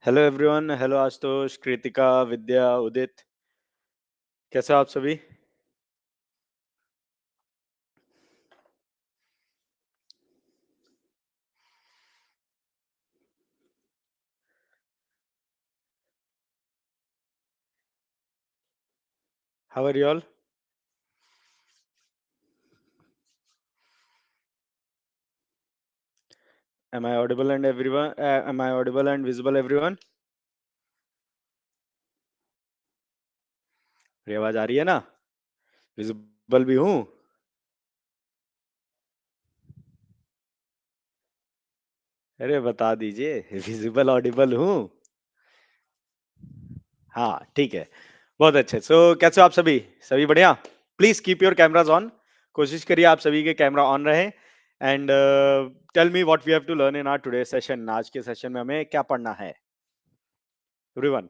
Hello everyone, hello Ashutosh, Kritika, Vidya, Udit. कैसे हो आप सभी? How are you all? Am I audible and everyone? Am I audible and visible everyone? मेरी आवाज आ रही है ना? विजिबल भी हूँ? अरे बता दीजिए। विजिबल ऑडिबल हूँ? हाँ, ठीक है। बहुत अच्छे। कैसे हो आप सभी? सभी बढ़िया? Please keep your cameras on. कोशिश करिए आप सभी के कैमरा ऑन रहे। And tell me what we have to learn in our today session. आज के सेशन में हमें क्या पढ़ना है एवरीवन?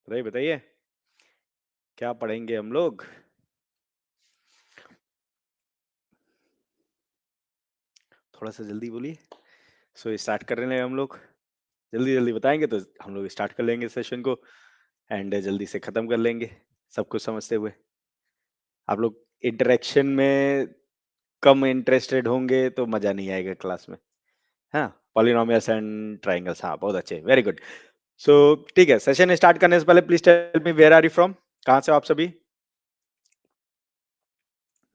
बताइए बताइए, क्या पढ़ेंगे हम लोग? थोड़ा सा जल्दी बोलिए। स्टार्ट कर रहे हैं हम लोग। जल्दी जल्दी बताएंगे तो हम लोग स्टार्ट कर लेंगे सेशन को। एंड जल्दी से खत्म कर लेंगे सब कुछ समझते हुए। आप लोग इंटरेक्शन में कम इंटरेस्टेड होंगे तो मजा नहीं आएगा क्लास में। हाँ, पॉलिनोमियल्स एंड ट्राइंगल्स, हाँ बहुत अच्छे, वेरी गुड। सो ठीक है, सेशन स्टार्ट करने से पहले please tell me where are you from? कहाँ से हो आप सभी?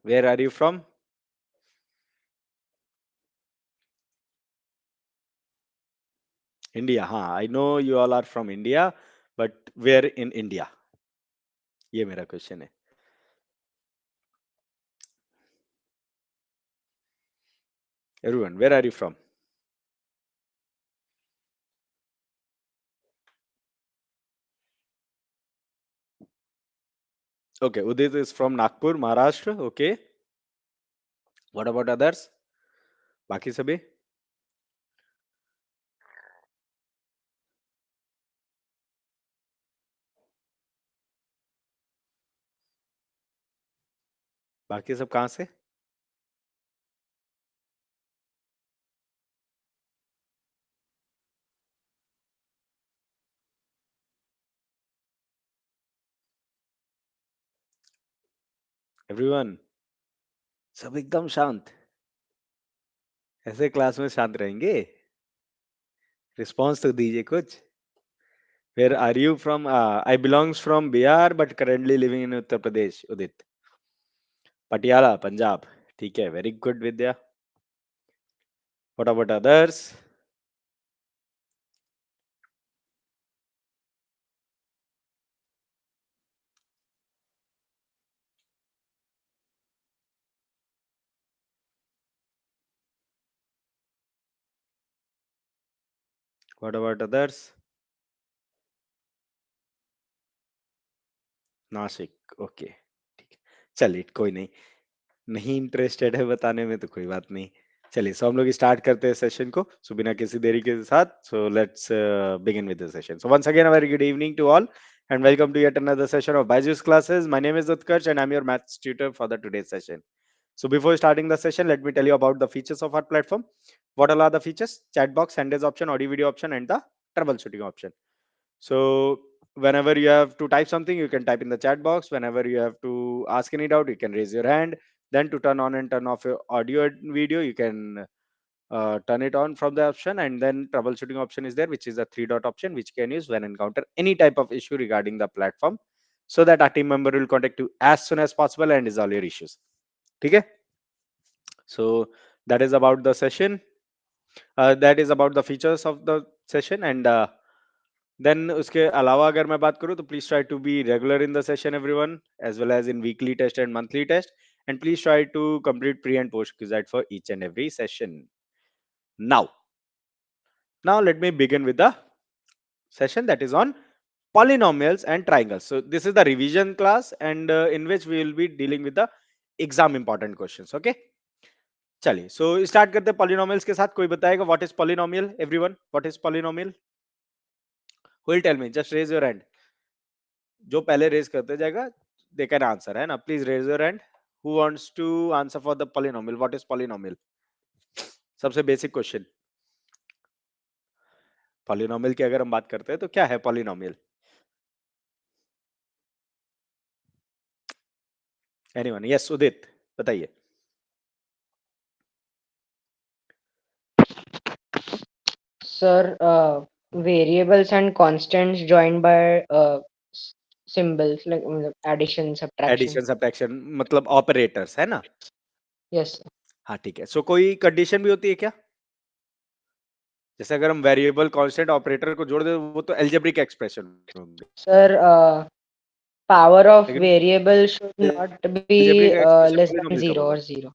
Where are you from? India, हाँ I know you all are from India, but where in India? ये मेरा क्वेश्चन है। Everyone, where are you from? Okay, Udit is from Nagpur, Maharashtra. Okay, what about others? बाकी सभी? बाकी सब कहाँ से? एवरीवन, सब एकदम शांत? ऐसे क्लास में शांत रहेंगे? रिस्पॉन्स तो दीजिए कुछ। Where are you from? I belongs from Bihar but currently living in Uttar Pradesh, Udit. Patiala, Punjab. ठीक है, very good Vidya. What about others? What about others? Nashik, okay, ठीक है। चलिए कोई नहीं, नहीं इंटरेस्टेड है बताने में तो कोई बात नहीं। चलिए, सो हम लोग स्टार्ट करते हैं सेशन को, सो बिना किसी देरी के साथ। So let's begin with the session. So once again a very good evening to all and welcome to yet another session of Byju's classes. My name is Utkarsh and I'm your maths tutor for the today's session. So before starting the session, let me tell you about the features of our platform. What all are the features? Chat box, hand raise option, audio video option, and the troubleshooting option. So whenever you have to type something, you can type in the chat box. Whenever you have to ask any doubt, you can raise your hand. Then to turn on and turn off your audio and video, you can turn it on from the option. And then troubleshooting option is there, which is a three dot option, which you can use when encounter any type of issue regarding the platform, so that our team member will contact you as soon as possible and resolve your issues. Okay. So that is about the session. That is about the features of the session. And then उसके अलावा अगर मैं बात करूं तो please try to be regular in the session everyone, as well as in weekly test and monthly test. And please try to complete pre and post quiz for each and every session. Now let me begin with the session that is on polynomials and triangles. So this is the revision class, and in which we will be dealing with the exam important questions. Okay, चलिए, so start करते हैं polynomials के साथ. कोई बताएगा what is polynomial? Everyone, what is polynomial? Who will tell me? Just raise your hand. जो पहले raise करते जाएगा दे कैन आंसर, है ना? Please raise your hand. Who wants to answer for the polynomial? What is polynomial? सबसे basic question. Polynomial की अगर हम बात करते हैं तो क्या है पॉलिनोमियल? एनीवन? यस उदित, बताइए। Sir, variables and constants joined by symbols like addition, subtraction. Addition subtraction मतलब ऑपरेटर्स है ना? Yes, sir. हाँ ठीक है। सो कोई कंडीशन भी होती है क्या? जैसे अगर हम वेरिएबल कांस्टेंट ऑपरेटर को जोड़ दे वो तो अलजेब्रिक एक्सप्रेशन होंगे, Sir, power of लेकिन variable should not be algebraic expression less than polynomial कब zero होगा? or zero.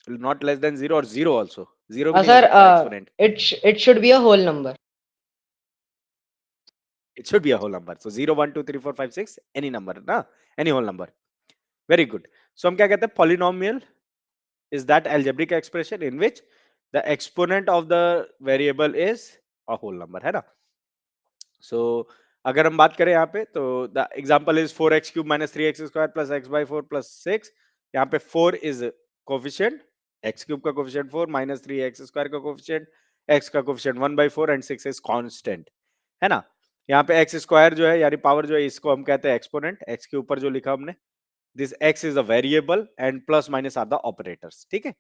Not less than zero और जीरो आल्सो? जीरो भी नहीं हो Sir, सकता exponent? it should be a whole number. It should be a whole number. So 0 1 2 3 4 5 6 any number ना, any whole number. Very good. So हम क्या कहते हैं? Polynomial is that algebraic expression in which the exponent of the variable is a whole number, है ना? So अगर हम बात करें यहाँ पे तो the example is 4x cube minus 3x square plus x by 4 plus 6। यहाँ पे 4 is coefficient, x cube का coefficient 4 minus 3x square का coefficient, x का coefficient 1 by 4 and 6 is constant, है ना? यहाँ पे x square जो है यानी पावर जो है इसको हम कहते हैं एक्सपोनेंट, x के ऊपर जो लिखा हमने, this x is a variable and plus minus are the operators, ठीक है?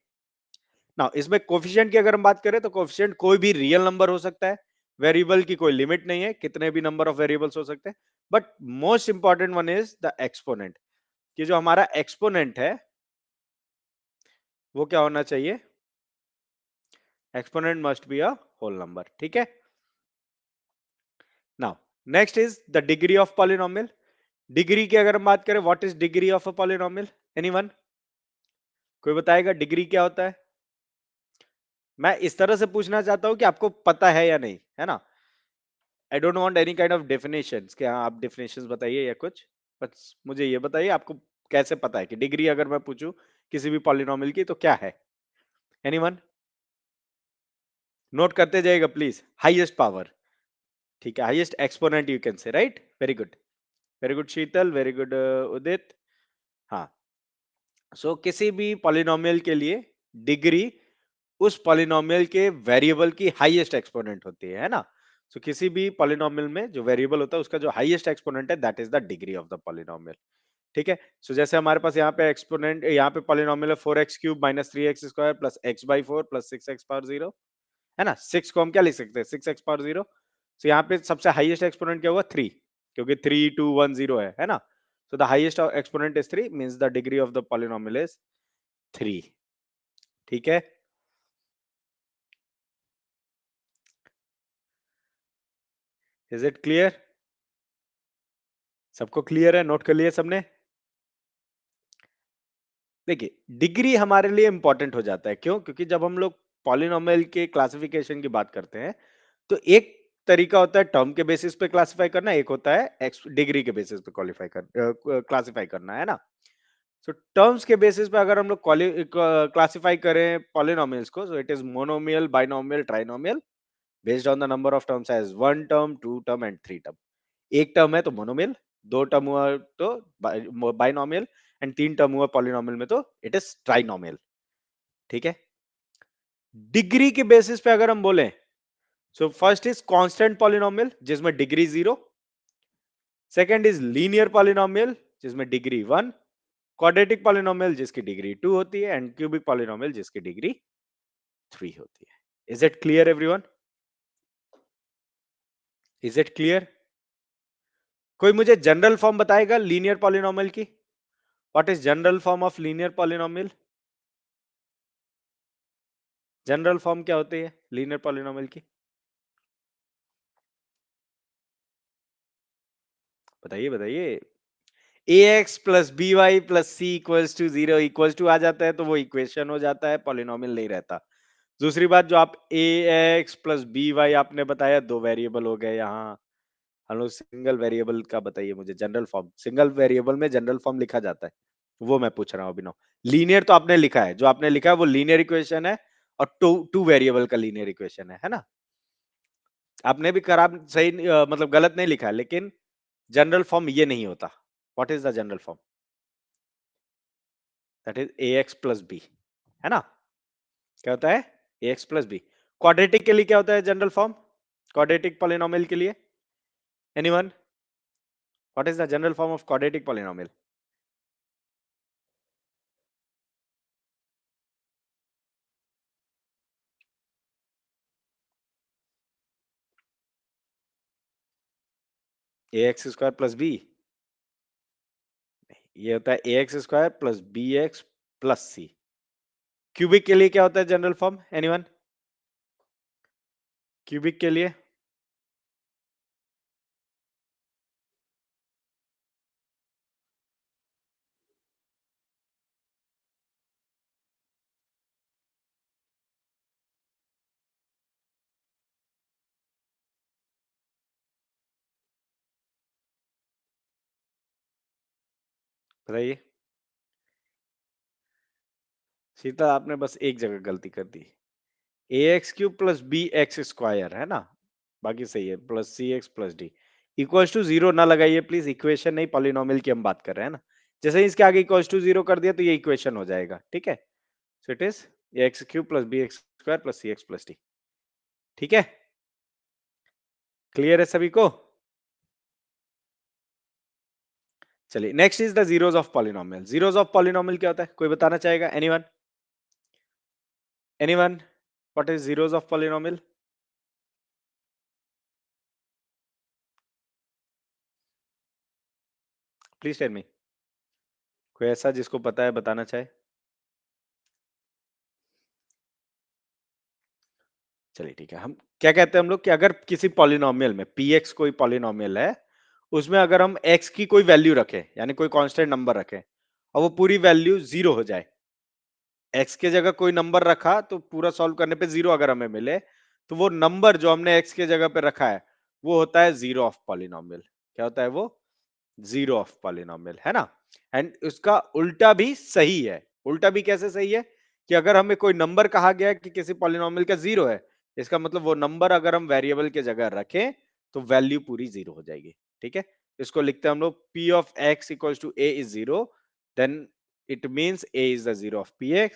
नाउ इसमें कोफिशिएंट की अगर हम बात करें तो कोफिशिएंट कोई भी रियल नंबर हो सकता है, वेरिएबल की कोई लिमिट नहीं है, कितने भी नंबर ऑफ वेरिएबल्स हो सकते हैं, but most important one is the exponent, कि जो हमारा एक्सपोनेंट है वो क्या होना चाहिए? Exponent must be a whole number, ठीक है? Now next is the degree of polynomial. Degree की अगर हम बात करें, what is degree of a polynomial? Anyone? कोई बताएगा डिग्री क्या होता है? मैं इस तरह से पूछना चाहता हूं कि आपको पता है या नहीं, है ना? I don't want any kind of definitions कि हाँ आप डेफिनेशंस बताइए या कुछ, बस मुझे ये बताइए आपको कैसे पता है कि डिग्री अगर मैं पूछूं किसी भी पॉलिनोमियल की तो क्या है? एनीवन? नोट करते जाइएगा प्लीज। हाईएस्ट पावर, ठीक है, highest exponent you can say, right? Very good Sheetal, very good Udit. हाँ, सो किसी भी पॉलिनोमियल के लिए डिग्री उस पॉलिनोमियल के वेरिएबल की हाईएस्ट एक्सपोनेंट होती है ना? सो किसी भी पॉलिनोमियल में जो वेरिएबल होता है उसका जो हाईएस्ट एक्सपोनेंट है that is the degree of the polynomial, ठीक है? सो जैसे हमारे पास यहाँ पे एक्सपोनेंट, यहाँ पे पॉलिनोमियल है 4x cube minus 3x square plus x by 4 plus 6x power 0, है ना? 6 को हम क्या लिख सकते हैं? 6x power 0। सो यहाँ पे सबसे हाईएस्ट एक्सपोनेंट क्या हुआ? 3, क्योंकि 3 2 1 0 है ना? So the highest exponent is 3 means the degree of the polynomial is 3, ठीक है? Is it clear? सबको क्लियर है? नोट कर लिया सबने? देखिए डिग्री हमारे लिए इंपॉर्टेंट हो जाता है, क्यों? क्योंकि जब हम लोग पॉलिनोमियल के क्लासिफिकेशन की बात करते हैं तो एक तरीका होता है टर्म के बेसिस पे क्लासिफाई करना, एक होता है डिग्री के बेसिस पे क्वालिफाई कर क्लासिफाई करना, है ना? सो टर्म्स के बेसिस पे अगर हम लोग क्लासिफाई करें पॉलिनोमियल्स को, so it is monomial, binomial, trinomial based on the number of terms as one term, two term and three term. एक टर्म है तो मोनोमियल, दो टर्म हुआ तो बाइनोमियल एंड तीन टर्म हुआ पॉलिनोमियल में तो इट इज ट्राइनोमियल, ठीक है? डिग्री के बेसिस पे अगर हम बोलें, so first is constant polynomial जिसमें degree 0, second is linear polynomial जिसमें डिग्री 1, क्वाड्रेटिक पॉलिनोमियल जिसकी डिग्री 2 होती है एंड क्यूबिक पॉलिनोमियल जिसकी डिग्री 3 होती है। Is it clear everyone? Is it clear? कोई मुझे जनरल फॉर्म बताएगा लीनियर पॉलिनोमियल की? What is general form of linear polynomial? General form क्या होती है लीनियर पॉलिनोमियल की? बताइए बताइए। A x plus B Y plus C equals to 0 equals to आ जाता है तो वो इक्वेशन हो जाता है, पॉलिनोमियल नहीं रहता। दूसरी बात, जो आप ए एक्स प्लस बी वाई आपने बताया, दो वेरिएबल हो गए यहाँ। हम लोग सिंगल वेरिएबल का बताइए मुझे जनरल फॉर्म। सिंगल वेरिएबल में जनरल फॉर्म लिखा जाता है, वो मैं पूछ रहा हूँ अभिनव। लीनियर तो आपने लिखा है, जो आपने लिखा है वो लीनियर इक्वेशन है और टू टू वेरिएबल का लीनियर इक्वेशन है ना? आपने भी खराब सही मतलब गलत नहीं लिखा है, लेकिन जनरल फॉर्म ये नहीं होता। What is the general form? That is a x plus b, है ना? क्या होता है ax प्लस बी। क्वाड्रेटिक के लिए क्या होता है जनरल फॉर्म, क्वाड्रेटिक पॉलिनोमियल के लिए? Anyone? What is the general form of quadratic polynomial? ax square plus B, ये होता है ax square plus bx plus C. Cubic के लिए क्या होता है जनरल फॉर्म, एनीवन? क्यूबिक के लिए? बताइए। सीता आपने बस एक जगह गलती कर दी, A x cube plus B x square है ना, बाकी सही है, plus C x plus D equals to zero ना लगाइए प्लीज, इक्वेशन नहीं पॉलिनोमियल की हम बात कर रहे हैं ना। जैसे ही इसके आगे इक्वल्स टू जीरो कर दिया तो ये इक्वेशन हो जाएगा, ठीक है। So it is a x cube plus B x square plus C x plus d. ठीक है, क्लियर है सभी को? चलिए next is the zeros of polynomial. Zeros of polynomial क्या होता है, कोई बताना चाहेगा? Anyone? Anyone? What is zeros of polynomial? Please tell me, कोई ऐसा जिसको पता है बताना चाहे? चलिए ठीक है, हम क्या कहते हैं हम लोग कि अगर किसी पॉलिनोमियल में px कोई पॉलिनोमियल है, उसमें अगर हम x की कोई वैल्यू रखें, यानी कोई कांस्टेंट नंबर रखें और वो पूरी वैल्यू जीरो हो जाए, x के जगह कोई नंबर रखा तो पूरा सॉल्व करने पे जीरो अगर हमें मिले, तो वो नंबर जो हमने x के जगह पे रखा है वो होता है जीरो ऑफ पॉलिनोमियल। क्या होता है वो? जीरो ऑफ पॉलिनोमियल, है ना। एंड उसका उल्टा भी सही है। उल्टा भी कैसे सही है कि अगर हमें कोई नंबर कहा गया कि किसी पॉलिनोमियल का जीरो है, इसका मतलब वो नंबर अगर हम वेरिएबल के जगह रखें तो वैल्यू पूरी जीरो हो जाएगी। ठीक है, इसको लिखते हैं हम लोग p of x equals to a is zero, then it means a is the zero of px,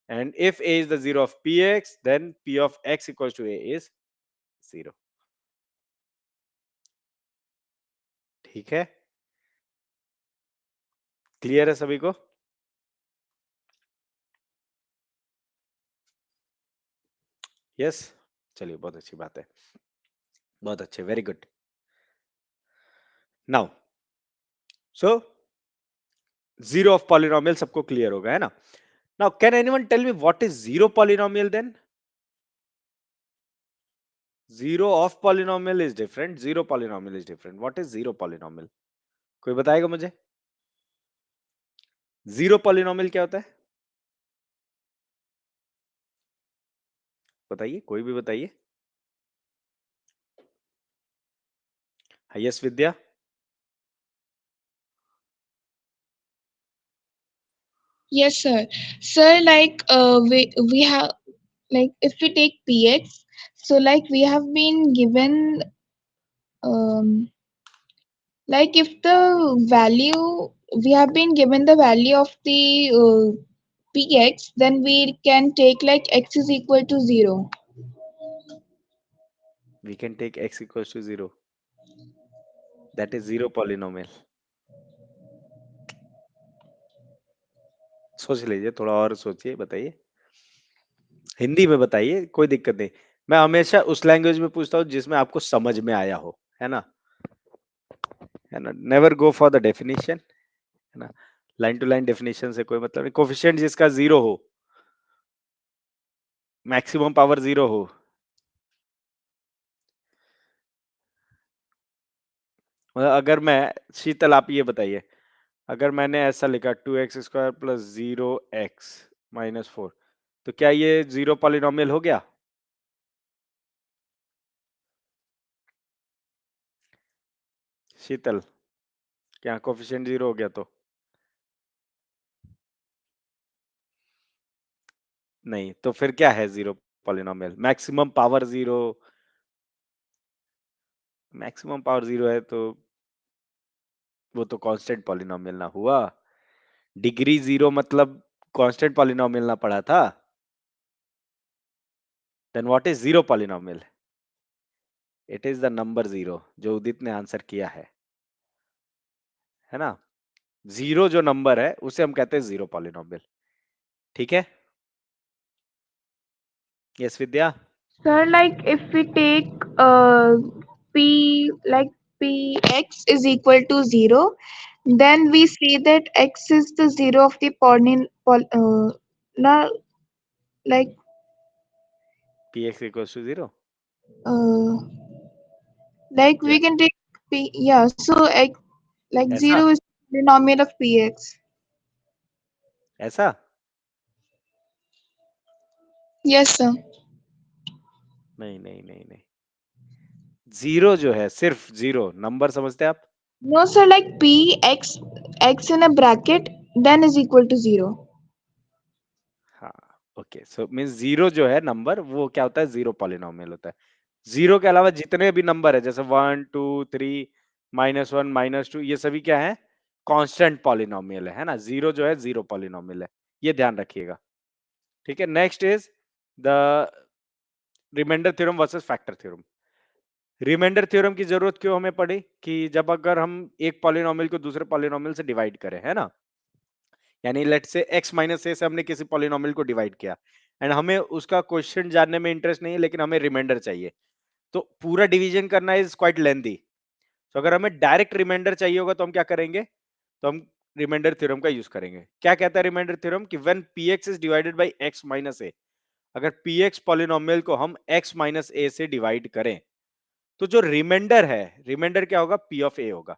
and if a is the zero of px then p of x equals to a is zero. ठीक है, clear है सभी को? Yes, चलिए बहुत अच्छी बात है, बहुत अच्छे, very good. Now so zero of polynomial सबको क्लियर होगा, है ना। Now can anyone tell me what is zero polynomial then? Zero of polynomial is different, zero polynomial is different. What is zero polynomial, कोई बताएगा मुझे? Zero polynomial क्या होता है, बताइए, कोई भी बताइए। Yes Vidya? Yes, sir. Sir, like we have like if we take px, so like we have been given um like if the value we have been given the value of the px, then we can take like x is equal to 0. We can take x equals to zero, that is zero polynomial. सोच लीजिए, थोड़ा और सोचिए, बताइए, हिंदी में बताइए, कोई दिक्कत नहीं। मैं हमेशा उस लैंग्वेज में पूछता हूँ जिसमें आपको समझ में आया हो, है ना, है ना। Never go for the definition, है ना। लाइन टू लाइन डेफिनेशन से कोई मतलब नहीं। कोफिशिएंट जिसका जीरो हो, मैक्सिमम पावर जीरो हो, मतलब अगर मैं, शीतल आप ये बताइए, अगर मैंने ऐसा लिखा two x square plus zero x minus four, तो क्या ये जीरो पॉलिनोमियल हो गया? शीतल, क्या कोफिशिएंट जीरो हो गया? तो नहीं, तो फिर क्या है zero polynomial? Maximum power zero, maximum power zero है तो वो तो कांस्टेंट पॉलिनोमियल ना हुआ। डिग्री जीरो मतलब कांस्टेंट पॉलिनोमियल ना पड़ा था। Then what is zero polynomial? It is the number zero, जो उदित ने आंसर किया है ना? जीरो जो नंबर है उसे हम कहते हैं जीरो पॉलिनोमियल, ठीक है? Yes Vidya? Sir, like if we take p like px is equal to 0, then we say that x is the zero of the la- like px equals to zero. uh, like Yeah. we can take p, yeah, so x like ऐसा 0 is the polynomial of px. ऐसा Yes, sir. नहीं नहीं नहीं नहीं, zero जो है सिर्फ zero number समझते हैं आप? No, sir, like p x in a bracket then is equal to 0. हाँ, ओके, सो मींस जीरो जो है नंबर वो क्या होता है? जीरो पॉलिनोमियल होता है। जीरो के अलावा जितने भी नंबर है जैसे 1 2 3 -1 -2 ये सभी क्या है? कांस्टेंट पॉलिनोमियल है ना? जीरो जो है जीरो पॉलिनोमियल है, ये ध्यान रखिएगा, ठीक है? Next is the remainder theorem versus factor theorem. Remainder theorem की जरूरत क्यों हमें पड़ी? कि जब अगर हम एक पॉलिनोमियल को दूसरे पॉलिनोमियल से डिवाइड करें, है ना? यानी लेट्स से x माइनस ए से हमने किसी पॉलिनोमियल को डिवाइड किया एंड हमें उसका क्वेश्चन जानने में इंटरेस्ट नहीं है, लेकिन हमें रिमाइंडर चाहिए, तो पूरा डिवीजन करना इज क्वाइट लेंथी। तो अगर हमें डायरेक्ट रिमाइंडर चाहिए होगा तो हम क्या करेंगे? तो हम रिमाइंडर थ्योरम का यूज करेंगे। क्या कहता है रिमाइंडर थ्योरम? कि when px is divided by x minus A, अगर px पॉलिनोमियल को हम x माइनस ए से डिवाइड करें तो जो रिमाइंडर है, रिमाइंडर क्या होगा? p ऑफ a होगा।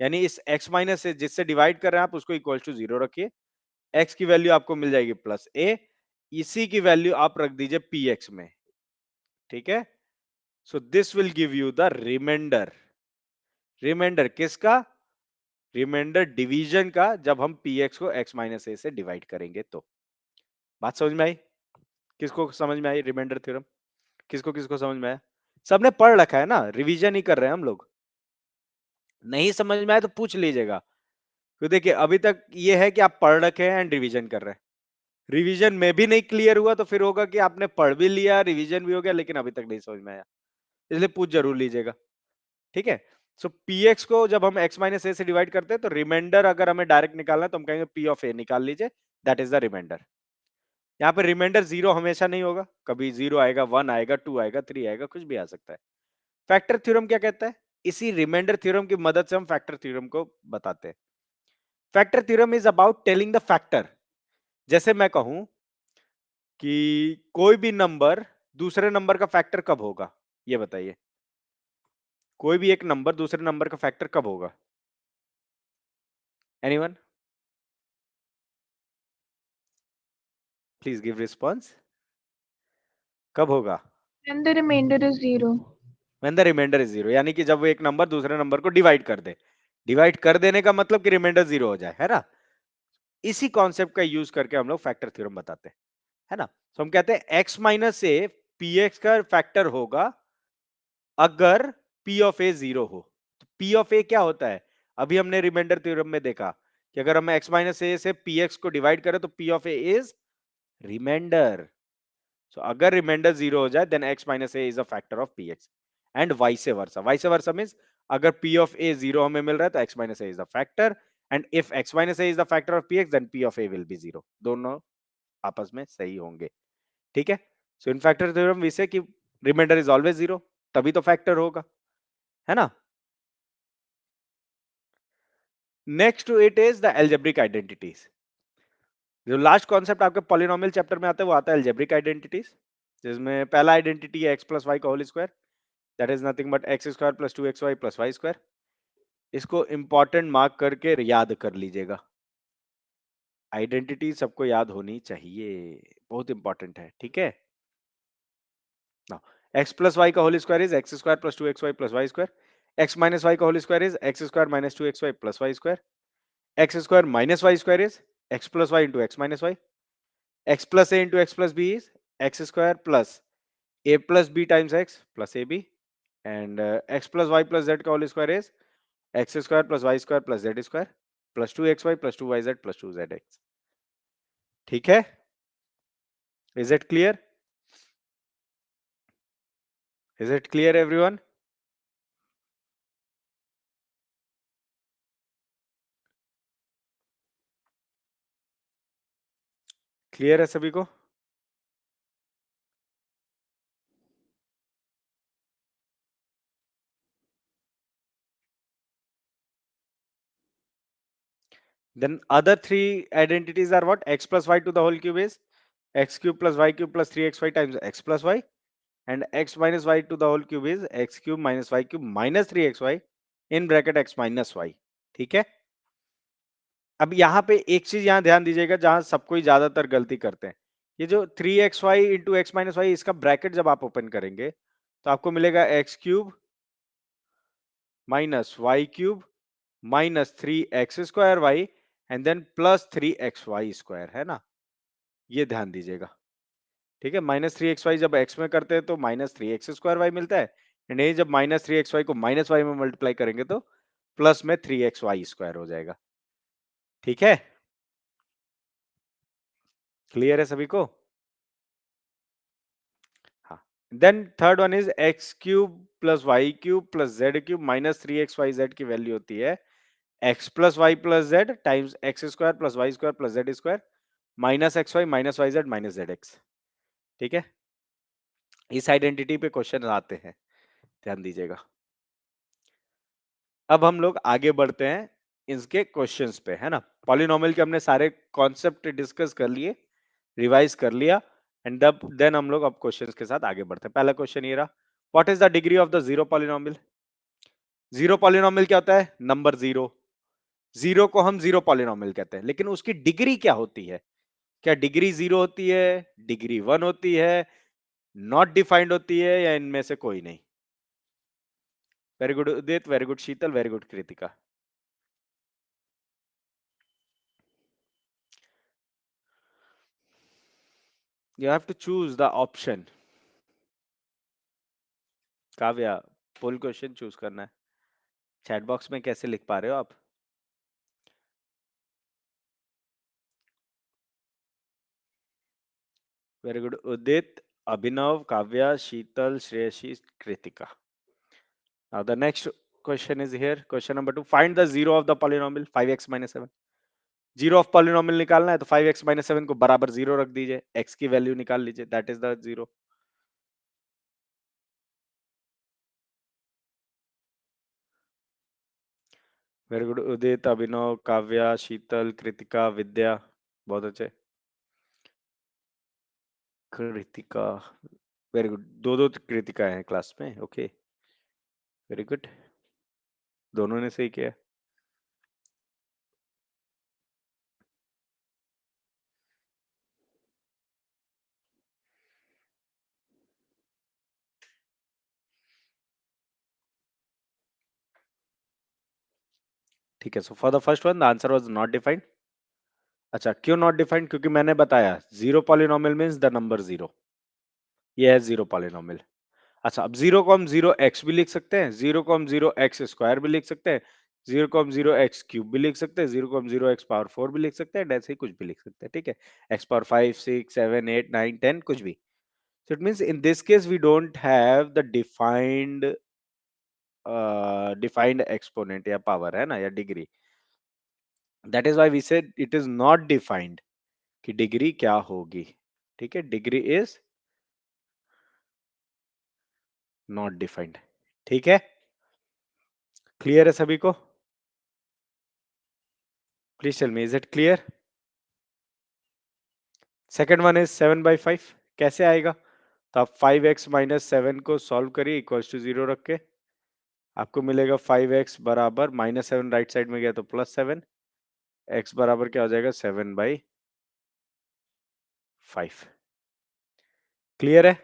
यानी इस x माइनस ए जिससे डिवाइड कर रहे हैं आप उसको इक्वल टू जीरो रखिए, x की वैल्यू आपको मिल जाएगी प्लस a, इसी की वैल्यू आप रख दीजिए px में, ठीक है? So this will give you the remainder. Remainder किसका? रिमाइंडर डिवीजन का, जब हम px को x माइनस ए से डिवाइड करेंगे तो। बात समझ में आई? किसको समझ में आई रिमाइंडर थ्योरम? किसको किसको समझ में आया? सबने पढ़ रखा है ना, रिवीजन ही कर रहे हैं हम लोग। नहीं समझ में आया तो पूछ लीजिएगा। तो देखिए अभी तक ये है कि आप पढ़ रखे हैं एंड रिवीजन कर रहे हैं। रिवीजन में भी नहीं क्लियर हुआ तो फिर होगा कि आपने पढ़ भी लिया, रिवीजन भी हो गया, लेकिन अभी तक नहीं समझ में आया, इसलिए पूछ जरूर लीजिएगा, ठीक है? सो px को जब हम x माइनस ए से डिवाइड करते हैं तो रिमाइंडर अगर हमें डायरेक्ट निकालना है तो हम कहेंगे p ऑफ a निकाल लीजिए, दैट इज द रिमाइंडर। यहाँ पे रिमाइंडर जीरो हमेशा नहीं होगा, कभी जीरो आएगा, वन आएगा, टू आएगा, थ्री आएगा, कुछ भी आ सकता है। फैक्टर थ्योरम क्या कहता है? इसी रिमाइंडर थ्योरम की मदद से हम फैक्टर थ्योरम को बताते हैं। Factor theorem is about telling the factor. जैसे मैं कहूं कि कोई भी नंबर दूसरे नंबर का फैक्टर कब होगा, ये बताइए। कोई भी एक नंबर दूसरे नंबर का फैक्टर कब होगा? एनीवन? Please give response. कब होगा? And the remainder is 0. When the remainder is zero, यानी कि जब वो एक नंबर दूसरे नंबर को डिवाइड कर दे। डिवाइड कर देने का मतलब कि रिमाइंडर जीरो हो जाए, है ना? इसी कॉन्सेप्ट का यूज करके हम लोग फैक्टर थ्योरम बताते हैं, है ना? तो हम कहते हैं x माइनस से px का फैक्टर होगा अगर p ऑफ a जीरो हो। तो p ऑफ a क्या होता है? अभी हमने रिमाइंडर थ्योरम में देखा कि अगर हम x माइनस ए से px को डिवाइड करें तो p of a is remainder. So अगर रिमाइंडर जीरो हो जाए then x minus A is a factor of px and vice versa. Vice versa means अगर p ऑफ a जीरो हमें मिल रहा है तो x minus A is the factor, and if x minus A is the factor of px then p of a will be zero. दोनों आपस में सही होंगे, ठीक है? So in factor theorem we से कि रिमाइंडर इज ऑलवेज जीरो, तभी तो फैक्टर होगा, है ना? Next to it is the algebraic identities. जो लास्ट कॉन्सेप्ट आपके पॉलिनोमियल चैप्टर में आता है वो आता है एल्जेब्रिक आइडेंटिटीज, जिसमें पहला आइडेंटिटी है x प्लस वाई का whole square, that is nothing but x square plus two x y plus y square. इसको इंपॉर्टेंट मार्क करके याद कर लीजिएगा। आइडेंटिटी सबको याद होनी चाहिए, बहुत इंपॉर्टेंट है, ठीक है? Now, x plus y का whole square is x square plus two x y plus y square. x minus y का whole square is x square minus two x y plus y square. X square minus y square is x plus y into x minus y. X plus a into x plus b is x square plus a plus b times x plus a b. And x plus y plus Z का whole square is x square plus y square plus z square plus two x y plus two y z plus two z x, ठीक है? Is it clear? Is it clear everyone? Clear है सभी को? Then other three identities are what? X plus y to the whole cube is x cube plus y cube plus 3xy times x plus y, and x minus y to the whole cube is x cube minus y cube minus 3xy in bracket x minus y. ठीक है? अब यहाँ पे एक चीज यहाँ ध्यान दीजिएगा जहां सब कोई ज्यादातर गलती करते हैं। ये जो 3xy into x minus y, इसका ब्रैकेट जब आप ओपन करेंगे तो आपको मिलेगा x cube minus y cube minus 3x² y and then plus 3xy², है ना? ये ध्यान दीजिएगा। ठीक है, -3xy जब x में करते हैं तो -3x² y मिलता है, एंड ये जब -3xy को -y में मल्टीप्लाई करेंगे तो प्लस में 3xy² हो जाएगा। ठीक है, क्लियर है सभी को? हाँ, then third one is x cube plus y cube plus z cube minus 3xyz की वैल्यू होती है x plus y plus z times x² plus y² plus z² minus xy minus yz minus zx। ठीक है, इस identity पे question आते हैं, ध्यान दीजिएगा। अब हम लोग आगे बढ़ते हैं इसके क्वेश्चंस पे, है ना? पॉलिनोमियल के हमने सारे कॉन्सेप्ट डिस्कस कर लिए, रिवाइज कर लिया, एंड देन हम लोग अब क्वेश्चंस के साथ आगे बढ़ते हैं। पहला क्वेश्चन ये रहा, what is the degree of the zero polynomial? Zero polynomial क्या होता है? Number zero. जीरो को हम जीरो पॉलिनोमियल कहते हैं, लेकिन उसकी डिग्री क्या होती है? क्या डिग्री जीरो होती है, डिग्री वन होती है, नॉट डिफाइंड होती है, या इनमें से कोई नहीं? Very good Udit, very good Sheetal, very good Kritika. You have to choose the option. Kavya, poll question choose करना है। चैट बॉक्स में कैसे लिख पा रहे हो आप? Very good Udit, Abhinav, Kavya, Sheetal, Shreyasi, Kritika. Now the next question is here. Question number 2. Find the zero of the polynomial 5x minus 7. Zero of polynomial निकालना है तो 5x minus 7 को बराबर जीरो रख दीजिए, x की वैल्यू निकाल लीजिए, that is the zero. Very good Udit, Abhinav, Kavya, Sheetal, Kritika, Vidya, बहुत अच्छे। कृतिका, वेरी गुड, दो दो कृतिका है क्लास में, ओके, वेरी गुड, दोनों ने सही किया। ठीक है, so for the first one the answer was not defined. अच्छा, क्यों नॉट डिफाइंड? क्योंकि मैंने बताया zero polynomial means the number zero, ये है जीरो पॉलिनोमियल। अच्छा, अब जीरो को हम जीरो एक्स भी लिख सकते हैं, जीरो को हम जीरो एक्स स्क्वायर भी लिख सकते हैं, जीरो को हम जीरो एक्स क्यूब भी लिख सकते हैं, जीरो को हम जीरो एक्स पावर 4 भी लिख सकते हैं, ऐसे ही कुछ भी लिख सकते हैं। ठीक है, एक्स पावर 5 6 7 8 9 10 कुछ भी। So it means in this case we don't have the defined exponent या power, है ना, या degree. That is why we said it is not defined कि डिग्री क्या होगी। ठीक है, डिग्री इज नॉट डिफाइंड। ठीक है, क्लियर है सभी को? Please tell me, is it clear? Second one is 7/5, कैसे आएगा? तो आप 5x माइनस 7 को सॉल्व करिए इक्वल्स टू 0 रख के, आपको मिलेगा 5x बराबर -7 राइट साइड में गया तो +7, x बराबर क्या हो जाएगा 7/5। क्लियर है?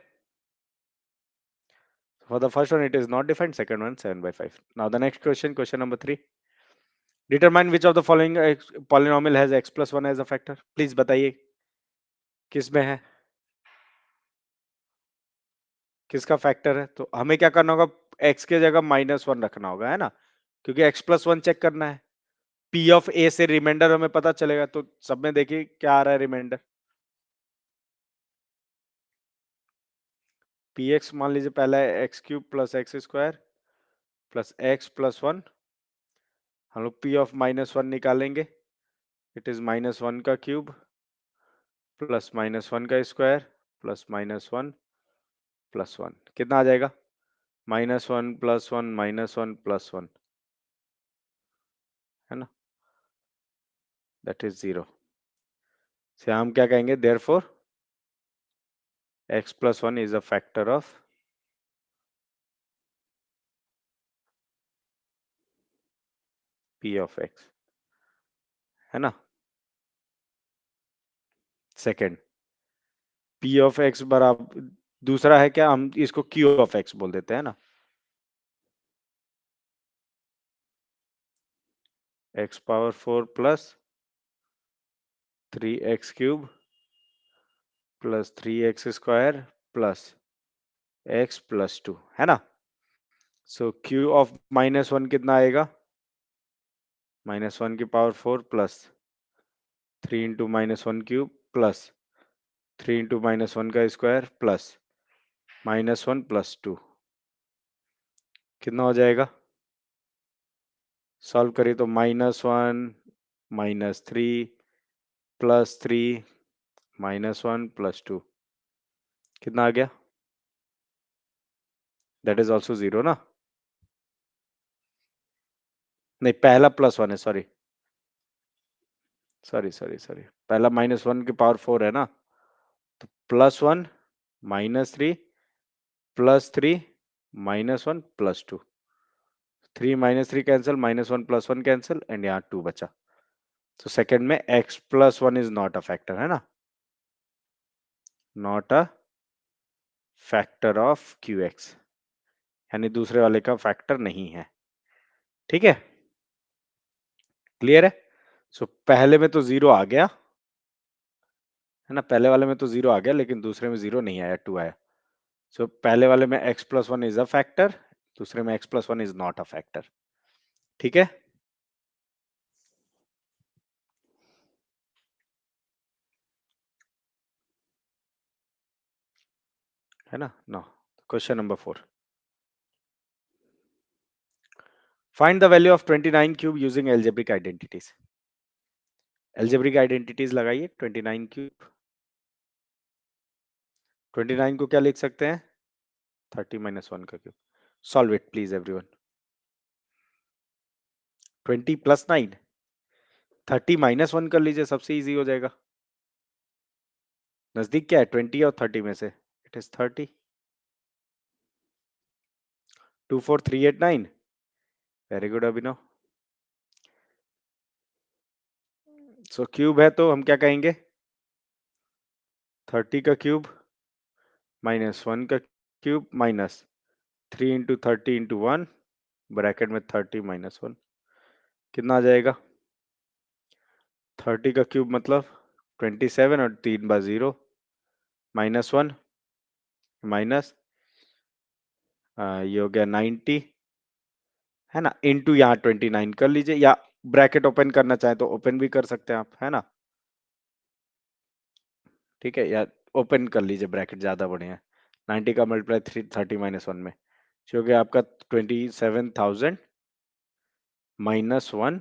For the first one, it is not defined. Second one, 7/5. Now the next question, question number 3. Determine which of the following polynomial has x plus 1 as a factor. Please बताइए किस में है, किसका फैक्टर है? तो हमें क्या करना होगा, x के जगह -1 रखना होगा, है ना, क्योंकि x plus 1 चेक करना है। P of A से रिमाइंडर हमें पता चलेगा, तो सब में देखिए क्या आ रहा है रिमाइंडर। px मान लीजिए पहला है x cube plus x square plus x plus one, हम लोग p ऑफ -1 निकालेंगे, इट इज -1 का क्यूब प्लस -1 का स्क्वायर प्लस -1 प्लस 1, कितना आ जाएगा? -1 प्लस 1 -1 प्लस 1, है ना, दैट इज 0 से हम क्या कहेंगे, therefore x plus 1 is a factor of p of x, है ना। सेकंड, p ऑफ x बराबर, दूसरा है क्या, हम इसको q ऑफ x बोल देते हैं ना, x power 4 plus 3x cube plus 3x square plus x plus 2, है ना। सो q ऑफ -1 कितना आएगा, -1 की power 4 plus 3 into -1 cube plus 3 into -1 का स्क्वायर प्लस -1 प्लस 2, कितना हो जाएगा? सॉल्व करिए तो -1 -3 प्लस 3 -1 प्लस 2, कितना आ गया? दैट इज ऑल्सो 0 ना, नहीं पहला +1 है, सॉरी सॉरी सॉरी सॉरी, पहला -1 की पावर 4 है ना, तो +1 -3 +3 -1 +2, 3 -3 कैंसिल, -1 +1 कैंसिल एंड यहाँ 2 बचा। तो सेकंड में x plus 1 is not a factor, है ना, not a factor of qx, यानी दूसरे वाले का फैक्टर नहीं है, ठीक है, क्लियर है। सो पहले में तो 0 आ गया, है ना, पहले वाले में तो 0 आ गया, लेकिन दूसरे में 0 नहीं आया, 2 आया। सो पहले वाले में x plus 1 is a factor, दूसरे में x plus 1 is not a factor, ठीक है ना। No, question number 4, find the value of 29 cube using algebraic identities. Algebraic identities लगाइए, 29 क्यूब, 29 को क्या लिख सकते हैं, 30 - 1 का cube. Solve it please everyone. 20 + 9, 30 - 1 कर लीजिए, सबसे इजी हो जाएगा। नजदीक क्या है 20 और 30 में से, it is 30। 24389, very good Abhinav. So cube है तो हम क्या कहेंगे, 30 का क्यूब -1 का cube minus 3 into 30 into 1 bracket में 30 - 1, कितना आ जाएगा? 30 का क्यूब मतलब 27 और 3 बार 0 -1 माइनस ये हो गया 90, है ना, इंटू यहाँ 29 कर लीजिए, या ब्रैकेट ओपन करना चाहे तो ओपन भी कर सकते हैं आप, है ना, ठीक है, या ओपन कर लीजिए ब्रैकेट, ज्यादा बढ़िया है। 90 का मल्टीप्लाई 30 - 1 में, जो कि आपका 27,000 -1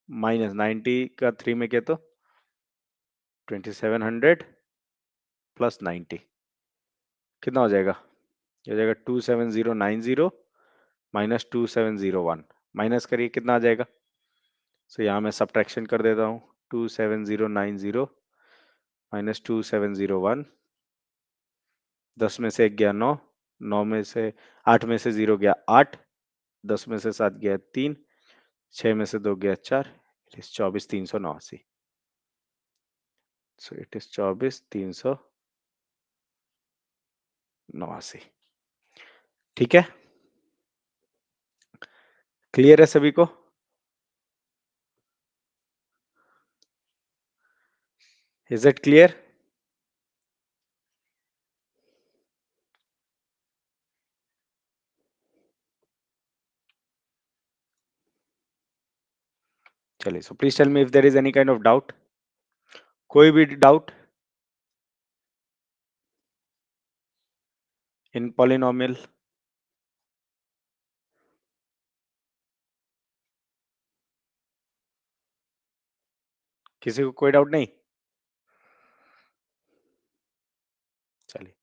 माइनस 90 का 3 में क्या, तो 2700 प्लस 90, कितना हो जाएगा? ये हो जाएगा 27090 माइनस 2701, माइनस करिए कितना आ जाएगा। सो यहाँ मैं सब्ट्रैक्शन कर देता हूँ, 27090 माइनस 2701, 10 में से 1 गया 9, 9 में से 8 में से 0 गया 8, 10 में से 7 गया 3, 6 में से 2 गया 4, it is 24,389। So it is 24,389, ठीक है, क्लियर है सभी को? Is it clear? चलिए, so please tell me if there is any kind of doubt, कोई भी डाउट। इन पॉलिनोमियल। किसी को कोई डाउट नहीं? चलिए,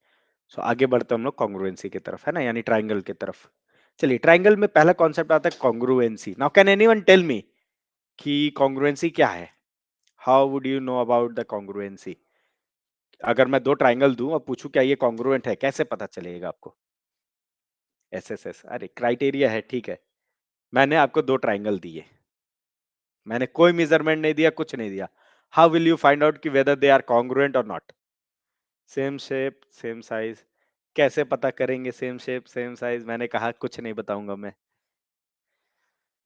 सो आगे बढ़ते हम लोग कॉन्ग्रुएंसी की तरफ, है ना, यानी ट्राइंगल की तरफ। चलिए, ट्राइंगल में पहला कॉन्सेप्ट आता है congruency. Now can anyone tell me कि कॉन्ग्रुएंसी क्या है? How would you know about the congruency? अगर मैं दो ट्राइंगल दूं और पूछूं क्या ये कॉन्ग्रुएंट है, कैसे पता चलेगा आपको? एसएसएस, अरे क्राइटेरिया है, ठीक है। मैंने आपको दो ट्राइंगल दिए, मैंने कोई मेजरमेंट नहीं दिया, कुछ नहीं दिया। How will you find out कि वेदर दे आर कॉन्ग्रुएंट और not? Same shape same size. कैसे पता करेंगे सेम शेप सेम साइज? मैंने कहा कुछ नहीं बताऊंगा मैं।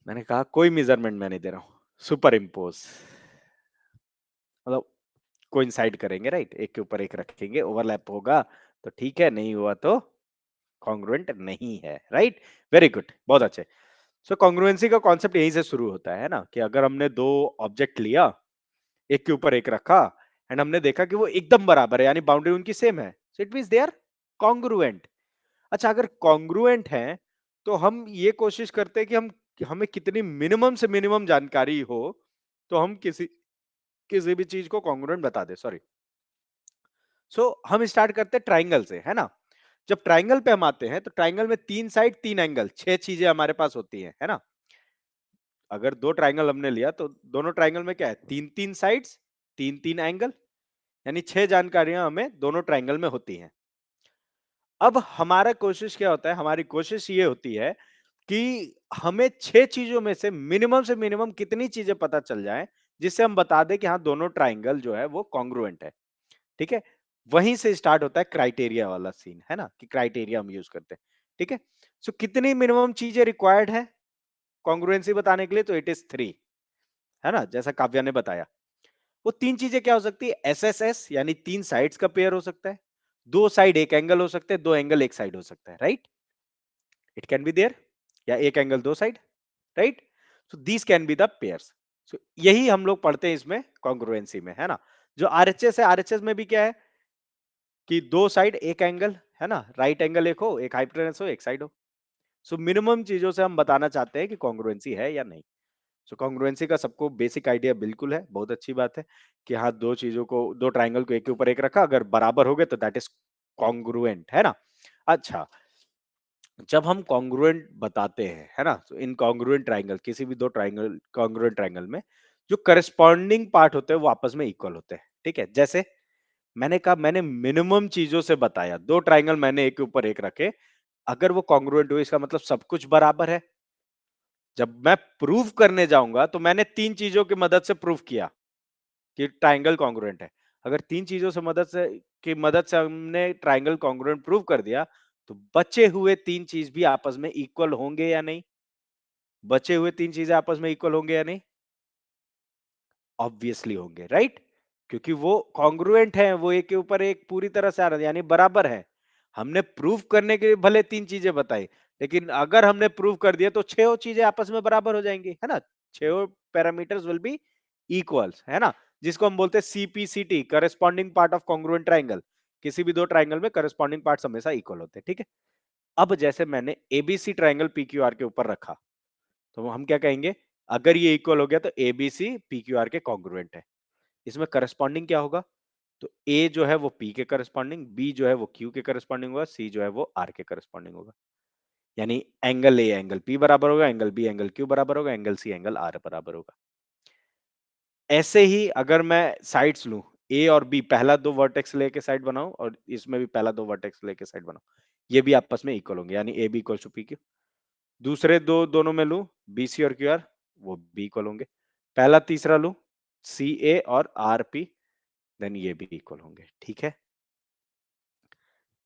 मैंने कहा कोई मेजरमेंट मैं नहीं दे रहा हूं। सुपर इम्पोज, मतलब कोइंसाइड करेंगे, राइट? एक के ऊपर एक रखेंगे, ओवरलैप होगा तो ठीक है, नहीं हुआ तो कॉन्ग्रुएंट नहीं है, राइट? वेरी गुड, बहुत अच्छे। सो कॉन्ग्रुएंसी का कॉन्सेप्ट यहीं से शुरू होता है ना, कि अगर हमने दो ऑब्जेक्ट लिया, एक के ऊपर एक रखा, एंड हमने देखा कि वो एकदम बराबर है, यानी बाउंड्री उनकी सेम है, so it means they are congruent. अच्छा, अगर कॉन्ग्रुएंट है तो हम ये कोशिश करते हैं कि हमें कितनी मिनिमम से मिनिमम जानकारी हो तो हम किसी किसी भी चीज को कॉन्ग्रुएंट बता दे, सॉरी। सो हम स्टार्ट करते हैं ट्राइंगल से, है ना? जब ट्राइंगल पे हम आते हैं तो ट्राइंगल में तीन साइड तीन एंगल, छह चीजें हमारे पास होती है ना? अगर दो ट्राइंगल हमने लिया तो दोनों ट्राइंगल में क्या है? तीन तीन साइड्स, तीन तीन एंगल, यानी छह जानकारियां हमें दोनों ट्राइंगल में होती हैं। अब हमारा कोशिश क्या होता है? हमारी कोशिश ये होती है कि हमें छह चीजों में से मिनिमम कितनी चीजें पता चल जाएं जिससे हम बता दें कि हाँ, दोनों ट्राइंगल जो है वो कॉन्ग्रुएंट है। ठीक है? वहीं से स्टार्ट होता है क्राइटेरिया वाला सीन, है ना, कि क्राइटेरिया हम यूज करते हैं। ठीक है? सो कितनी मिनिमम चीजें रिक्वायर्ड है कॉन्ग्रुएंसी बताने के लिए? तो इट इज थ्री, है ना, जैसा काव्या ने बताया। वो तीन चीजें क्या हो सकती है? एसएसएस, यानी तीन साइड्स का पेयर हो सकता है, दो साइड एक एंगल हो सकते हैं, दो एंगल एक साइड हो सकता है, right? It can be there, या एक एंगल दो side, right? So these can be the pairs. सो यही हम लोग पढ़ते हैं इसमें कॉन्ग्रुएंसी में, है ना? जो आरएचएस है, आरएचएस में भी क्या है कि दो साइड एक एंगल, है ना, राइट एंगल एक हो, एक हाइपोटेनस हो, एक साइड हो। सो मिनिमम चीजों से हम बताना चाहते हैं कि कॉन्ग्रुएंसी है या नहीं। सो कॉन्ग्रुएंसी का सबको बेसिक आइडिया बिल्कुल है, बहुत अच्छी बात है कि हाँ, दो चीजों को, दो ट्राइंगल को एक के ऊपर एक रखा, अगर बराबर हो गए तो दैट इज कॉन्ग्रुएंट, है ना? अच्छा, जब हम कॉन्ग्रुएंट बताते हैं, है ना, तो इन कॉन्ग्रुएंट ट्राइंगल, किसी भी दो ट्राइंगल, कॉन्ग्रुएंट ट्राइंगल में जो करस्पॉन्डिंग पार्ट होते हैं वो आपस में इक्वल होते हैं। ठीक है? जैसे मैंने कहा, मैंने मिनिमम चीजों से बताया, दो ट्राइंगल मैंने एक के ऊपर एक रखे, अगर वो कॉन्ग्रुएंट हुए इसका मतलब सब कुछ बराबर है। जब मैं प्रूव करने जाऊंगा तो मैंने तीन चीजों की मदद से प्रूव किया कि ट्राइंगल कॉन्ग्रुएंट है। अगर तीन चीजों से मदद से हमने ट्राइंगल कॉन्ग्रुएंट प्रूव कर दिया, तो बचे हुए तीन चीज भी आपस में इक्वल होंगे या नहीं? बचे हुए तीन चीजें आपस में इक्वल होंगे या नहीं? ऑब्वियसली होंगे, राइट? क्योंकि वो कॉन्ग्रुएंट है, वो एक के ऊपर एक पूरी तरह से आ रहा है, यानी बराबर है। हमने प्रूव करने के लिए भले तीन चीजें बताई, लेकिन अगर हमने प्रूव कर दिया तो छह चीजें आपस में बराबर हो जाएंगी, है ना? छह पैरामीटर्स विल बी इक्वल्स, है ना? जिसको हम बोलते हैं CPCT, corresponding part of congruent triangle. किसी भी दो ट्राइंगल में करस्पॉन्डिंग पार्ट्स हमेशा इक्वल होते हैं, ठीक है? अब जैसे मैंने एबीसी ट्राइंगल पीक्यूआर के ऊपर रखा, तो हम क्या कहेंगे? अगर ये इक्वल हो गया तो एबीसी पीक्यूआर के कॉन्ग्रुएंट है। इसमें करस्पॉन्डिंग क्या होगा? तो ए जो है वो पी के करस्पॉन्डिंग, बी जो है वो क्यू के करस्पॉन्डिंग होगा, सी जो है वो आर के करस्पॉन्डिंग होगा। यानी एंगल ए एंगल पी बराबर होगा, एंगल बी एंगल क्यू बराबर होगा, एंगल सी एंगल आर बराबर होगा। ऐसे ही अगर मैं साइड्स लूं, ए और बी, पहला दो वर्टेक्स लेके साइड बनाऊं और इसमें भी पहला दो वर्टेक्स लेके साइड बनाऊं, ये भी आपस में इक्वल होंगे, यानी A B equal to P Q. दूसरे दो दोनों में लूं, बी सी और क्यू आर, वो बी इक्वल होंगे। पहला तीसरा लूं, सी ए और आर पी, देन ये भी इक्वल होंगे। ठीक है?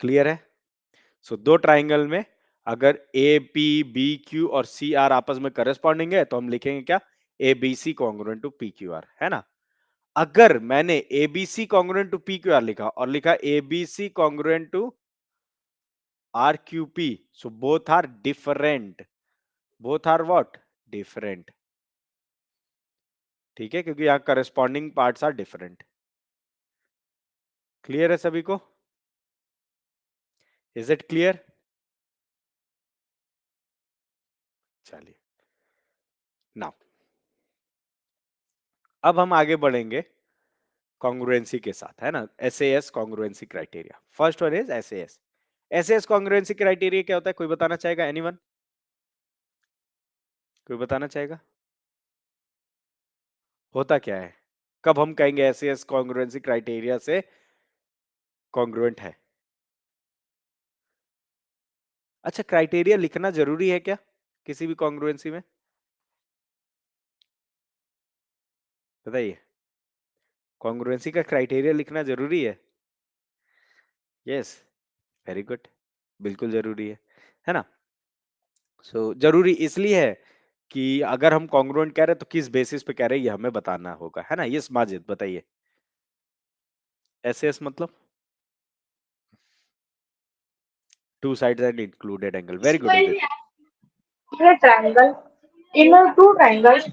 क्लियर है? सो दो ट्राइंगल में अगर ए पी बी क्यू और सी आर आपस में करस्पॉन्डिंग है तो हम लिखेंगे क्या? A B C congruent to P Q R, है ना? अगर मैंने A B C congruent to P Q R लिखा और लिखा A B C congruent to R Q P, so both are different. Both are what? Different. ठीक है? क्योंकि यहां corresponding parts are different. Clear है सभी को? Is it clear? चलिए, नाउ अब हम आगे बढ़ेंगे कॉन्ग्रुएंसी के साथ, है ना। SAS congruency criteria, first one is SAS. SAS congruency criteria क्या होता है, कोई बताना चाहेगा? एनीवन, कोई बताना चाहेगा होता क्या है? कब हम कहेंगे एसएएस कॉन्ग्रुएंसी क्राइटेरिया से कॉन्ग्रुएंट है? अच्छा, क्राइटेरिया लिखना जरूरी है क्या किसी भी कॉन्ग्रुएंसी में? बताइए, कॉन्ग्रुएंसी का क्राइटेरिया लिखना जरूरी है? यस, वेरी गुड, बिल्कुल जरूरी है ना। जरूरी इसलिए है कि अगर हम कॉन्ग्रुएंट कह रहे हैं तो किस बेसिस पे कह रहे हैं ये हमें बताना होगा, है ना। यस माजिद, बताइए। एसएस मतलब two sides and included angle, very good Udit. A triangle. In two triangles,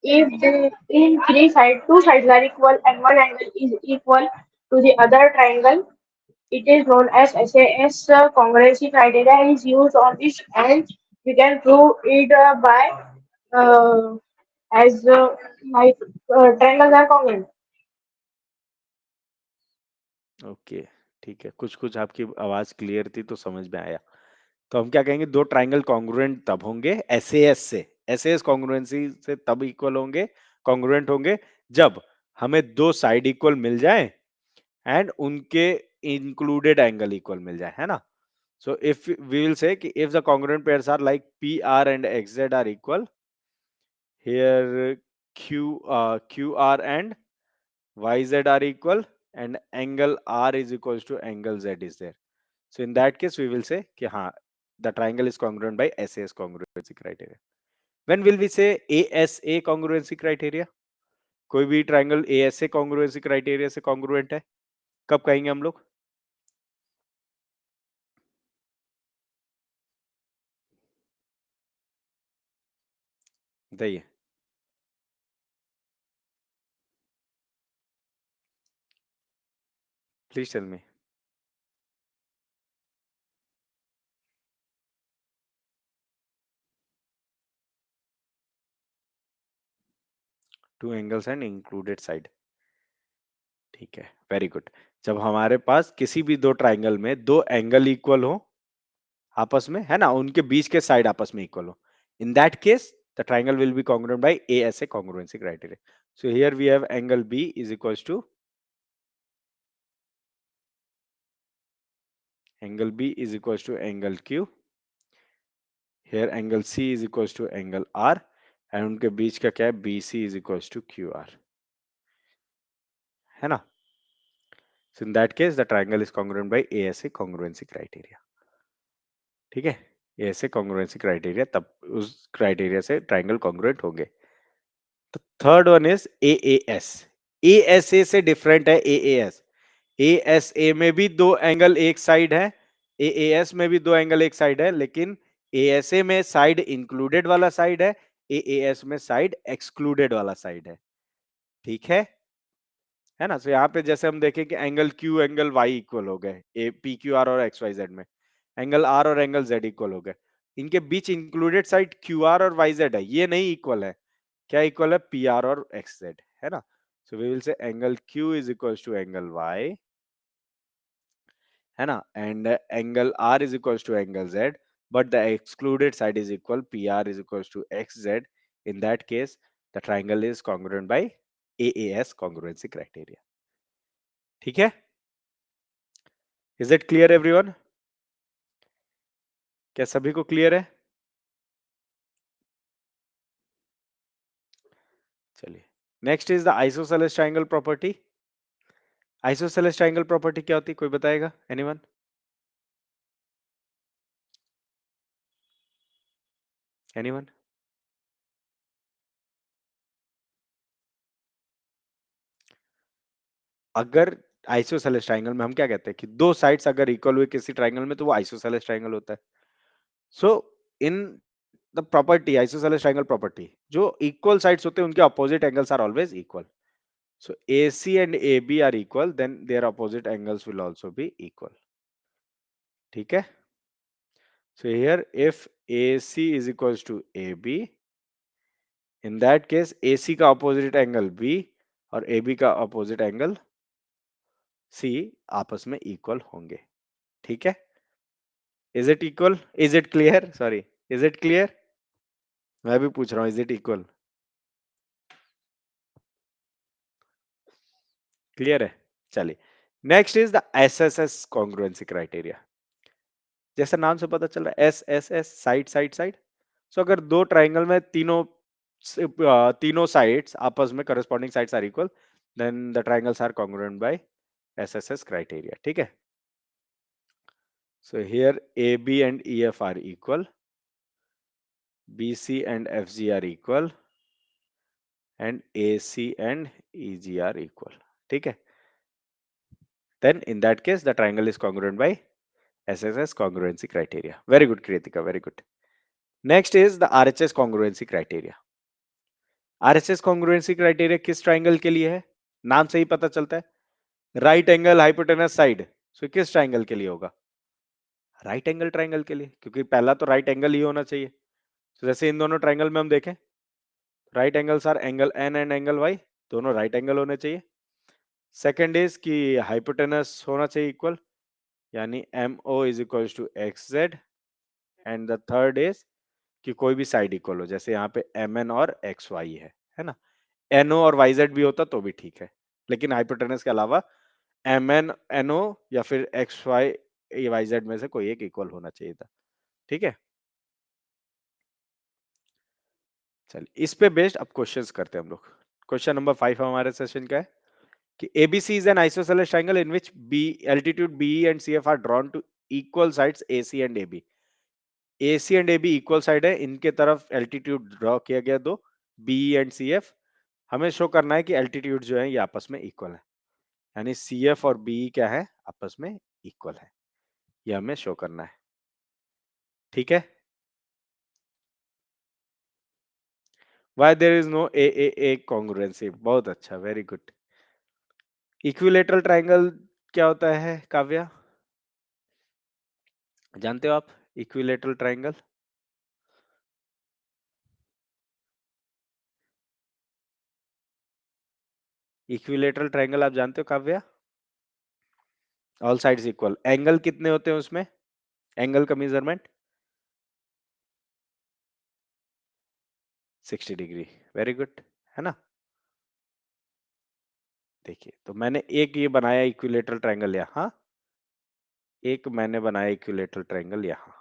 if the in two sides are equal and one angle is equal to the other triangle, it is known as SAS. Congruency criteria is used on this, and we can prove it by uh, as like triangles are congruent. Okay, ठीक है, कुछ कुछ आपकी आवाज clear थी तो समझ में आया। तो हम क्या कहेंगे, दो ट्राइंगल कॉन्ग्रुएंट तब होंगे एसएएस से, एसएएस कॉन्ग्रुएंसी से तब इक्वल होंगे, कॉन्ग्रुएंट होंगे जब हमें दो साइड इक्वल मिल जाए एंड उनके इंक्लूडेड एंगल इक्वल मिल जाए, है ना। So if we will say कि if the congruent pairs are like P R and X R are, equal here Q एंड yz are equal and angle r is equals to angle z is there. So in that case we will say कि हाँ, the triangle is congruent by SAS congruency criteria. When will we say ASA congruency criteria? कोई भी triangle ASA congruency criteria से congruent है, कब कहेंगे हम लोग? बताइए। Please tell me. Two angles and included side. ठीक है, वेरी गुड। जब हमारे पास किसी भी दो ट्राइंगल में दो एंगल इक्वल हो आपस में, है ना, उनके बीच के साइड आपस में इक्वल हो, इन that case the triangle will be congruent by ASA congruency criteria. So here we have angle B is equals to angle Q. Here angle C is equals to angle R and उनके बीच का क्या है, BC is equals to QR, है ना। So in that case the triangle is congruent by ASA congruency criteria. ठीक है, ASA congruency criteria, तब उस क्राइटेरिया से ट्राइंगल congruent होंगे। तो third one is AAS. ASA से डिफरेंट है AAS. ASA में भी दो एंगल एक साइड है, AAS में भी दो एंगल एक साइड है, लेकिन ASA में साइड इंक्लूडेड वाला साइड है, AAS में साइड एक्सक्लूडेड वाला साइड है। ठीक है ना। तो यहाँ पे जैसे हम देखें कि angle Q angle Y equal हो गए, PQR और XYZ में, एंगल R और एंगल Z इक्वल हो गए, इनके बीच इंक्लूडेड साइड QR और YZ है, ये नहीं इक्वल है। क्या इक्वल है? PR और XZ, है ना। So we will say angle Q is equals to angle Y, है ना, and angle R is equals to angle Z, but the excluded side is equal, PR is equals to XZ. In that case, the triangle is congruent by AAS congruency criteria. ठीक है, is it clear everyone? क्या सभी को clear है? चलिए, next is the isosceles triangle property. Isosceles triangle property क्या होती है, कोई बताएगा? एनीवन? एनीवन? अगर आइसोसेलेस ट्रायंगल में हम क्या कहते हैं कि दो साइड्स अगर इक्वल हुए किसी ट्रायंगल में तो वो आइसोसेलेस ट्रायंगल होता है। So in the property, isosceles triangle property, जो इक्वल साइड्स होते हैं उनके opposite angles are always equal. So AC and AB are equal, then their opposite angles will also be equal. ठीक है, so here if AC is equals to AB, in that case AC का opposite angle B और AB का opposite angle C आपस में equal होंगे। ठीक है, is it equal, is it clear, sorry, is it clear? मैं भी पूछ रहा हूँ, इज इट इक्वल? क्लियर है? चलिए, next is the SSS congruency criteria. जैसे नाम से पता चल रहा है, SSS side side side. So अगर दो ट्राइंगल में तीनों साइड्स आपस में corresponding sides are equal, then the triangles are congruent by SSS criteria. ठीक है, so here AB and EF are equal, BC and FG are equal, and AC and EG are equal. ठीक है, then in that case the triangle is congruent by SSS congruency criteria. Very good, Kritika, very good. Next is the RHS congruency criteria. RHS congruency criteria किस triangle के लिए है? नाम से ही पता चलता है, राइट एंगल हाइपोटेनस साइड। सो किस ट्राइंगल के लिए होगा? राइट एंगल ट्राइंगल के लिए, क्योंकि पहला तो राइट एंगल ही होना चाहिए। तो जैसे इन दोनों ट्राइंगल में हम देखें, right angles R angle N and angle Y, दोनों राइट एंगल होने चाहिए। सेकेंड इज कि हाइपोटेनस होना चाहिए इक्वल, यानी MO is equal to XZ, and the third is कि कोई भी साइड इक्वल हो, जैसे यहाँ पे MN और XY है ना। NO और YZ भी होता तो भी ठीक है, लेकिन हाइपोटेनस के अलावा MN NO या फिर XY YZ में से कोई एक इक्वल होना चाहिए था। ठीक है, चलिए इस पे बेस्ड अब क्वेश्चंस करते हैं हम लोग। क्वेश्चन नंबर 5 हमारे सेशन का है कि ABC is an isosceles triangle in which B altitude BE and CF are drawn to equal sides AC and AB. AC and AB equal side है, इनके तरफ एल्टीट्यूड ड्रॉ किया गया दो, BE एंड CF। हमें शो करना है कि एल्टीट्यूड जो है ये आपस में इक्वल है, यानी CF और BE क्या है, आपस में इक्वल है, ये हमें शो करना है। ठीक है, Why there is no AAA congruency? बहुत अच्छा, वेरी गुड। इक्विलेटरल ट्राइंगल क्या होता है काव्या, जानते हो आप? इक्विलेटरल ट्राइंगल, इक्विलेटरल ट्राइंगल आप जानते हो Kavya? All sides equal, angle कितने होते हैं उसमें, एंगल का मेजरमेंट 60 डिग्री, वेरी गुड, है ना। देखिए, तो मैंने एक ये बनाया इक्विलेटरल ट्राइंगल यहाँ, एक मैंने बनाया इक्विलेटरल ट्राइंगल यहाँ,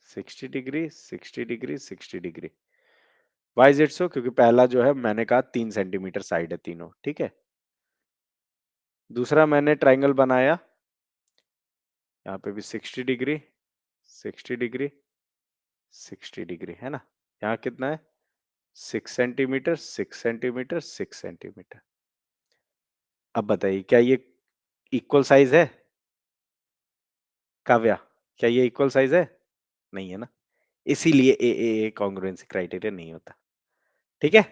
60 degree 60 degree 60 degree. Why is it so? क्योंकि पहला जो है मैंने कहा 3 सेंटीमीटर साइड है तीनों, ठीक है। दूसरा मैंने ट्राइंगल बनाया, यहाँ पे भी 60 डिग्री 60 डिग्री 60 डिग्री, है ना। यहाँ कितना है, 6 सेंटीमीटर 6 सेंटीमीटर 6 सेंटीमीटर। अब बताइए क्या ये इक्वल साइज है काव्या, क्या ये इक्वल साइज है? नहीं है ना, इसीलिए ए कॉन्ग्रुएंसी क्राइटेरिया नहीं होता। ठीक है,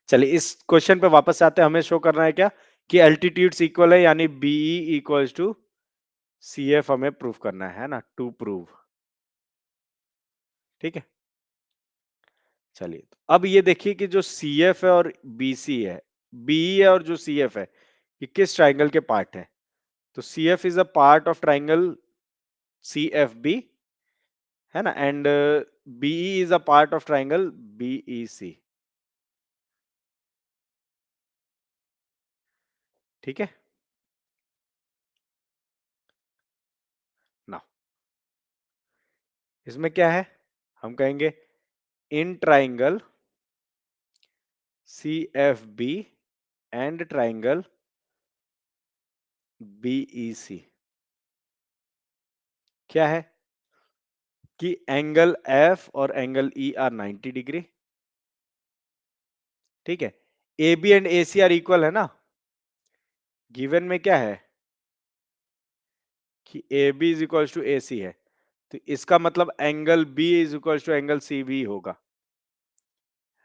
चलिए इस क्वेश्चन पे वापस आते हैं। हमें शो करना है क्या कि एल्टीट्यूड्स इक्वल है, यानी बीई इक्वल्स टू CF हमें प्रूफ करना है ना, टू प्रूव। ठीक है, चलिए तो अब ये देखिए कि जो CF है और BC है, BE है और जो CF है, ये किस ट्राइंगल के पार्ट है? तो CF is a part of triangle CFB, है ना, and BE is a part of triangle BEC। ठीक है, ना इसमें क्या है, हम कहेंगे in triangle CFB and triangle BEC क्या है कि एंगल F और एंगल E आर 90 डिग्री। ठीक है, AB and AC are equal है ना, गिवन में क्या है कि AB is equal to AC है, तो इसका मतलब angle B is equal to angle CB होगा,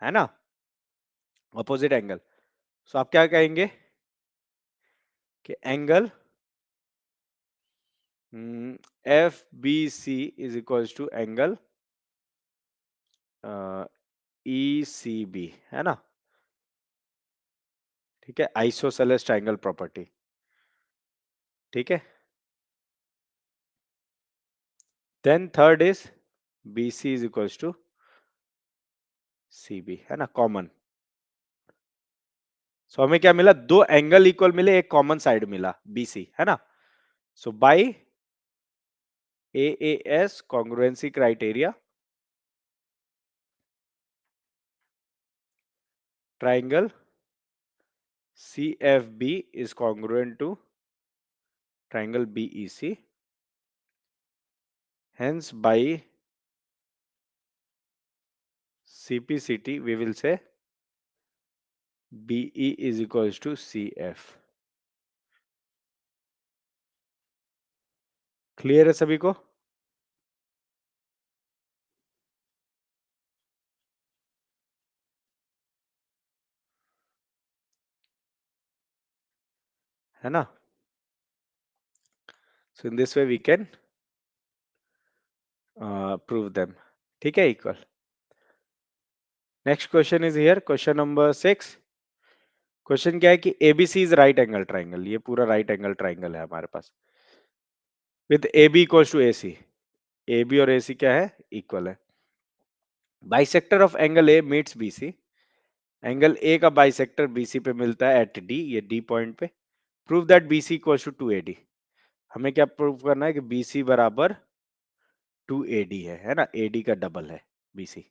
है ना, अपोजिट एंगल। सो आप क्या कहेंगे कि angle F B C is equals to angle E C B, है ना? ठीक है, आइसोसेलेस ट्राइंगल प्रॉपर्टी। ठीक है, then third is B C is equals to C B, है ना, कॉमन। सो हमें क्या मिला? दो एंगल इक्वल मिले, एक कॉमन साइड मिला बी सी, है ना? So by AAS congruency criteria, triangle CFB is congruent to triangle BEC. Hence, by CPCT, we will say BE is equals to CF. Clear है सभी को? है ना? So in this way we can prove them. ठीक है, equal. Next question is here, question number 6. Question क्या है कि ABC is right angle triangle. ये पूरा right angle triangle है हमारे पास. With AB equals to AC. AB और AC क्या है? Equal है. Bisector of angle A meets BC. Angle A का बाइसेक्टर बीसी पे मिलता है एट डी, ये डी पॉइंट पे. Prove that BC equals to 2AD. हमें क्या प्रूव करना है कि बीसी बराबर 2AD है ना? एडी का डबल है बीसी.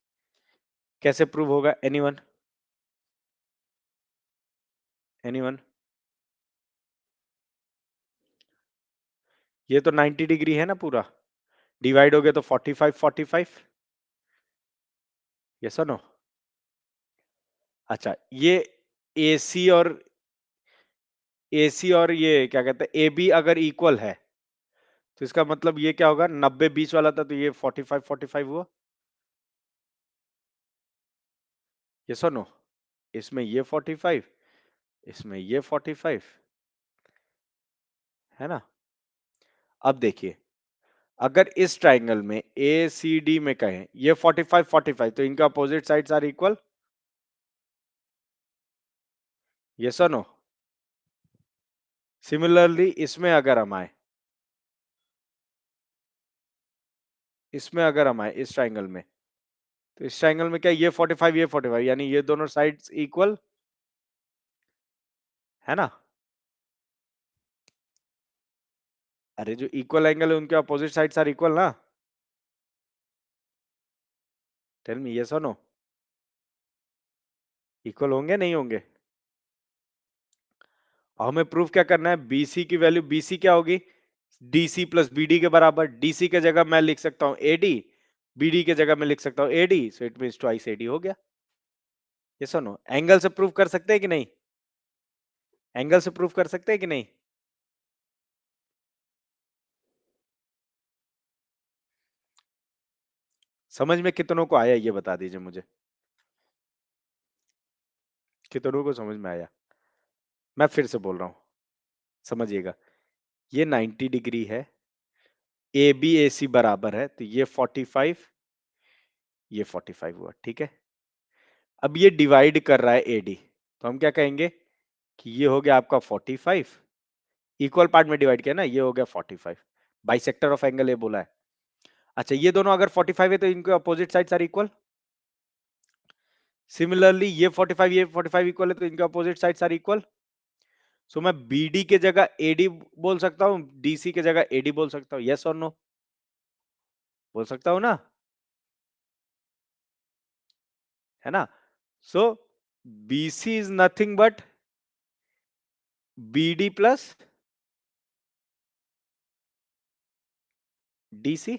कैसे प्रूव होगा? एनीवन? एनीवन? ये तो 90 डिग्री है ना पूरा, डिवाइड हो गया तो 45 45. यस और नो? अच्छा, ये एसी और ये क्या कहते हैं AB अगर इक्वल है तो इसका मतलब ये क्या होगा? 90 20 वाला था तो ये 45 45 हुआ. यस और नो? इसमें ये 45, इसमें ये 45, है ना? अब देखिए, अगर इस ट्राइंगल में ए सी डी में कहें ये 45 45 तो इनका opposite sides are equal. Yes और नो? सिमिलरली इसमें अगर हम आए, इस ट्राइंगल में, तो इस ट्राइंगल में क्या ये 45 ये 45 यानी ये दोनों साइड्स इक्वल, है ना? अरे जो इक्वल एंगल है उनके अपोजिट साइड्स आर इक्वल ना? टेल मी यस और नो? इक्वल होंगे नहीं होंगे? और हमें प्रूफ क्या करना है? बीसी की वैल्यू, बीसी क्या होगी? डीसी प्लस बीडी के बराबर. डीसी के जगह मैं लिख सकता हूं एडी, बीडी के जगह मैं लिख सकता हूं AD, so it means twice AD हो गया. यस और नो? एंगल से प्रूफ कर सकते हैं कि नहीं? एंगल से प्रूफ कर सकते हैं कि नहीं? समझ में कितनों को आया ये बता दीजिए मुझे, कितनों को समझ में आया? मैं फिर से बोल रहा हूं, समझिएगा. ये 90 डिग्री है, ए बी ए सी बराबर है, तो ये 45 ये 45 हुआ. ठीक है, अब ये डिवाइड कर रहा है एडी, तो हम क्या कहेंगे कि ये हो गया आपका 45, इक्वल पार्ट में डिवाइड किया ना, ये हो गया 45. बाइसेक्टर ऑफ एंगल ए बोला है. अच्छा, ये दोनों अगर 45 है तो इनके opposite sides are equal. Similarly ये 45 ये 45 इक्वल है तो इनके opposite sides are equal. So मैं बीडी के जगह एडी बोल सकता हूं, डीसी के जगह एडी बोल सकता हूं. यस और नो? बोल सकता हूं ना? है ना? So BC is nothing but BD plus DC,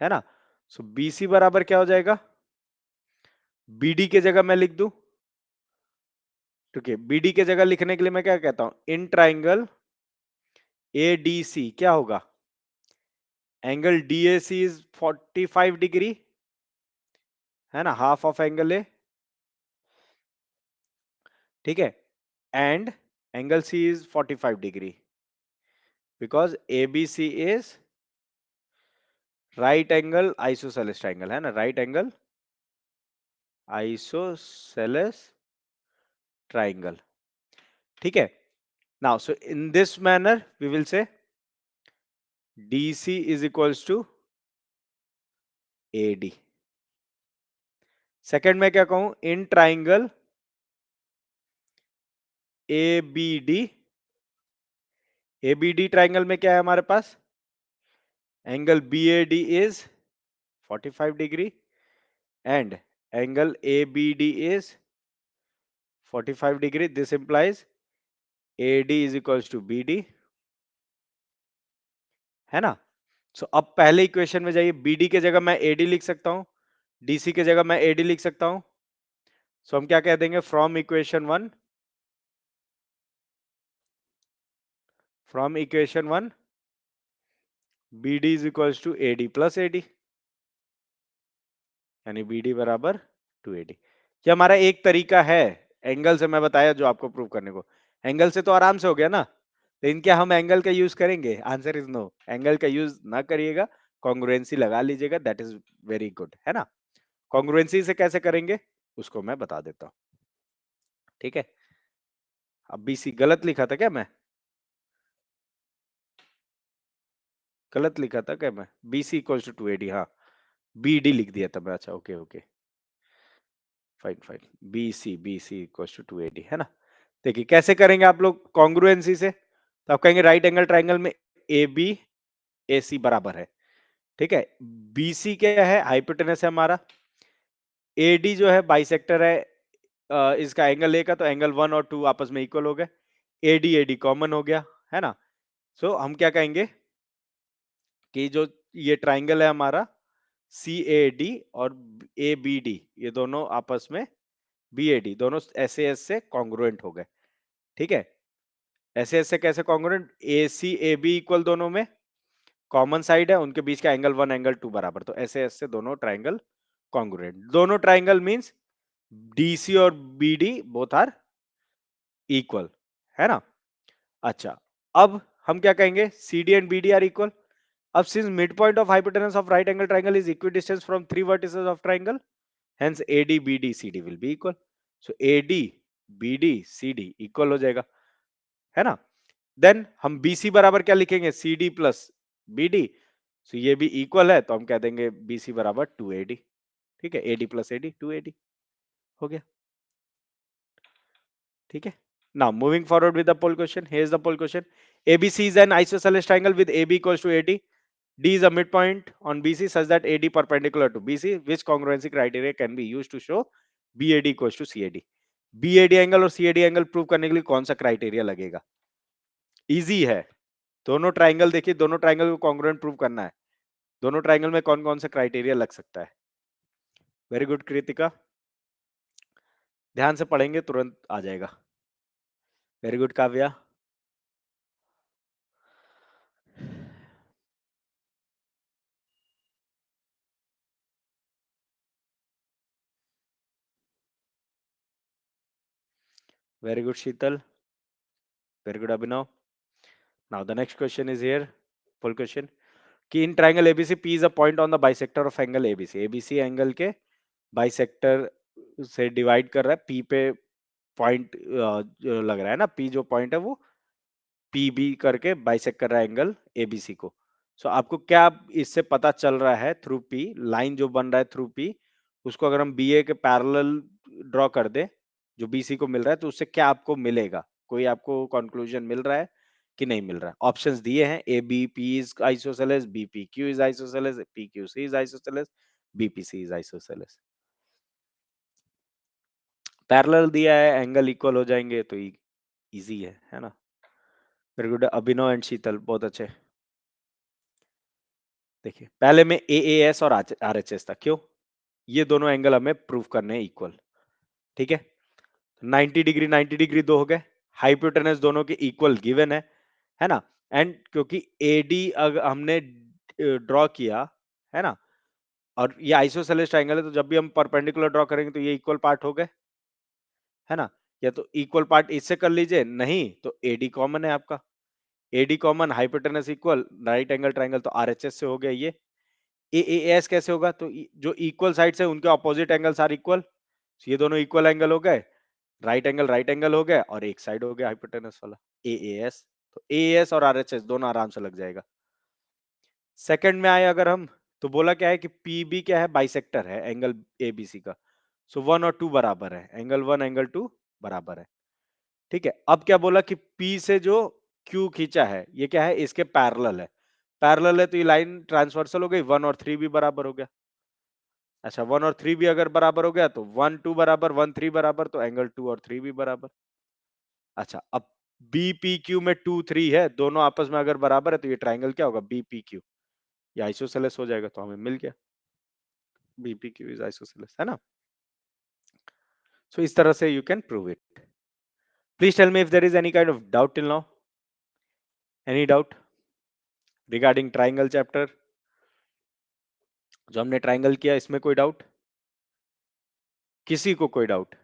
है ना? सो बीसी बराबर क्या हो जाएगा? बीडी के जगह मैं लिख दूं, ठीक है, बीडी के जगह लिखने के लिए मैं क्या कहता हूं? इन ट्राइंगल एडीसी क्या होगा? एंगल डीएसी इज 45 डिग्री, है ना, हाफ ऑफ एंगल ए. ठीक है, and angle C is 45 degree. Because ABC is right angle isosceles triangle, है ना, राइट एंगल आइसोसेलेस ट्राइंगल। ठीक है, now so in this manner we will say DC is equals to AD। Second में क्या कहूं, in triangle ABD triangle में क्या है हमारे पास, angle BAD is 45 degree and angle ABD is 45 degree. This implies AD is equals to BD, है ना। सो अब पहले इक्वेशन में जाइए, BD के जगह मैं AD लिख सकता हूं, DC के जगह मैं AD लिख सकता हूं। सो हम क्या कह देंगे, from equation one BD is equals to AD plus AD, यानी BD बराबर 2AD। ये हमारा एक तरीका है एंगल से, मैं बताया जो आपको प्रूव करने को। एंगल से तो आराम से हो गया ना, लेकिन क्या हम एंगल का यूज करेंगे, आंसर इज नो। एंगल का यूज ना करिएगा, कॉन्ग्रुएंसी लगा लीजिएगा, दैट इज वेरी गुड, है ना। कॉन्ग्रुएंसी से कैसे करेंगे उसको मैं बता देता हूं, ठीक है। अब BC गलत लिखा था क्या, मैं गलत लिखा था क्या, मैं BC इक्वल्स टू 2AD, हाँ BD लिख दिया था मैं, अच्छा okay okay fine fine, BC equals to 2AD, है ना। देखिए कैसे करेंगे आप लोग कॉन्ग्रुएंसी से, तो आप कहेंगे राइट एंगल ट्राइंगल में AB AC बराबर है, ठीक है। BC क्या है, हाइपोटेनस है हमारा। AD जो है बाइसेक्टर है, इसका एंगल A का, तो एंगल 1 और 2 आपस में इक्वल हो गए, AD कॉमन हो गया, है ना। सो हम क्या कहेंगे कि जो ये ट्राइंगल है हमारा CAD और ABD, ये दोनों आपस में BAD, दोनों SAS से कॉन्ग्रुएंट हो गए, ठीक है। SAS से कैसे कॉन्ग्रुएंट, AC AB इक्वल, दोनों में कॉमन साइड है, उनके बीच का एंगल 1 एंगल 2 बराबर, तो SAS से दोनों ट्राइंगल कॉन्ग्रुएंट। दोनों ट्राइंगल मींस DC और BD बोथ आर इक्वल, है ना। अच्छा, अब हम क्या कहेंगे, CD and BD are equal. अब since mid point of hypotenuse of right angle triangle is equidistance from three vertices of triangle, hence AD BD CD will be equal, so AD BD CD equal हो जाएगा, है ना। Then हम BC बराबर क्या लिखेंगे, CD plus BD, so ये भी इक्वल है, तो हम कह देंगे BC बराबर 2AD, ठीक है। AD प्लस AD 2AD हो गया, ठीक है। Now moving forward with the poll question, here is the poll question. ABC is an isosceles triangle with AB equals to AD. D is a midpoint on BC such that AD perpendicular to BC. Which congruency criteria can be used to show BAD equals to CAD? BAD angle और CAD angle prove करने के लिए कौन सा criteria लगेगा? Easy है, दोनों triangle देखिए, दोनों ट्राइंगल को कॉन्ग्रुएंट प्रूव करना है, दोनों ट्राइंगल में कौन कौन सा क्राइटेरिया लग सकता है। वेरी गुड कृतिका, ध्यान से पढ़ेंगे तुरंत आ जाएगा। Very good Kavya, very good Sheetal, very good Abhinav. Now the next question is here, full question, कि in triangle ABC P is a point on the bisector of angle ABC. ABC angle के bisector से divide कर रहा है, P पे point जो लग रहा है ना, पी जो पॉइंट है वो पीबी करके बाइसेक्ट कर रहा है एंगल एबीसी को। सो आपको क्या इससे पता चल रहा है, थ्रू पी लाइन जो बन रहा है थ्रू पी, उसको अगर हम बीए के पैरेलल ड्रॉ कर दे जो बीसी को मिल रहा है, तो उससे क्या आपको मिलेगा, कोई आपको कंक्लूजन मिल रहा है कि नहीं मिल रहा है। ऑप्शंस दिए हैं, A B P is isosceles, B P Q is isosceles, P Q C is isosceles, BPC is isosceles. Parallel दिया है, एंगल इक्वल हो जाएंगे तो इजी है ना। वेरी गुड अभिनव एंड शीतल, बहुत अच्छे। देखिए पहले में एएएस और आरएचएस था, क्यों, ये दोनों एंगल हमें प्रूव करने हैं इक्वल, ठीक है। 90 डिग्री 90 डिग्री दो हो गए, हाइपोटेनस दोनों के इक्वल गिवन है ना। एंड क्योंकि एडी अगर हमने ड्रॉ किया, है ना, और ये आइसोसेलेस ट्रायंगल है, तो जब भी हम परपेंडिकुलर ड्रॉ करेंगे तो ये इक्वल पार्ट हो गए, है ना। या तो इक्वल पार्ट इससे कर लीजिए, नहीं तो एडी कॉमन है आपका, AD common, hypotenuse equal, right angle triangle तो RHS से हो गया ये। AAS कैसे होगा? तो जो इक्वल साइड्स है उनके ऑपोजिट एंगल्स आर इक्वल, ये दोनों इक्वल एंगल हो गए, राइट एंगल हो गया और एक साइड हो गया हाइपोटेनस वाला AAS। तो AAS और RHS दोनों आराम से लग जाएगा। सेकंड में आए अगर हम, तो बोला क्या है कि PB क्या है? बाइसेक्टर है एंगल ABC का। सो 1 और 2 बराबर है, एंगल 1 एंगल 2 बराबर है। ठीक है, अब क्या बोला कि P से जो Q खींचा है ये क्या है? इसके पैरेलल है। पैरेलल है तो ये लाइन ट्रांसवर्सल हो गई, 1 और 3 भी बराबर हो गया। अच्छा, 1 और 3 भी अगर बराबर हो गया तो 1 2 बराबर, 1 3 बराबर, तो एंगल 2 और 3 भी बराबर। अच्छा, अब BPQ में 2 3 है, दोनों आपस में अगर बराबर है तो ये ट्राइंगल क्या होगा? BPQ, ये आइसोसेलेस हो जाएगा, तो हमें मिल गया BPQ इज आइसोसेलेस, है ना? सो इस तरह से you can prove it. Please tell me if there is any kind of doubt till now, any doubt regarding triangle chapter? जो हमने ट्राइंगल किया इसमें कोई डाउट? किसी को कोई डाउट?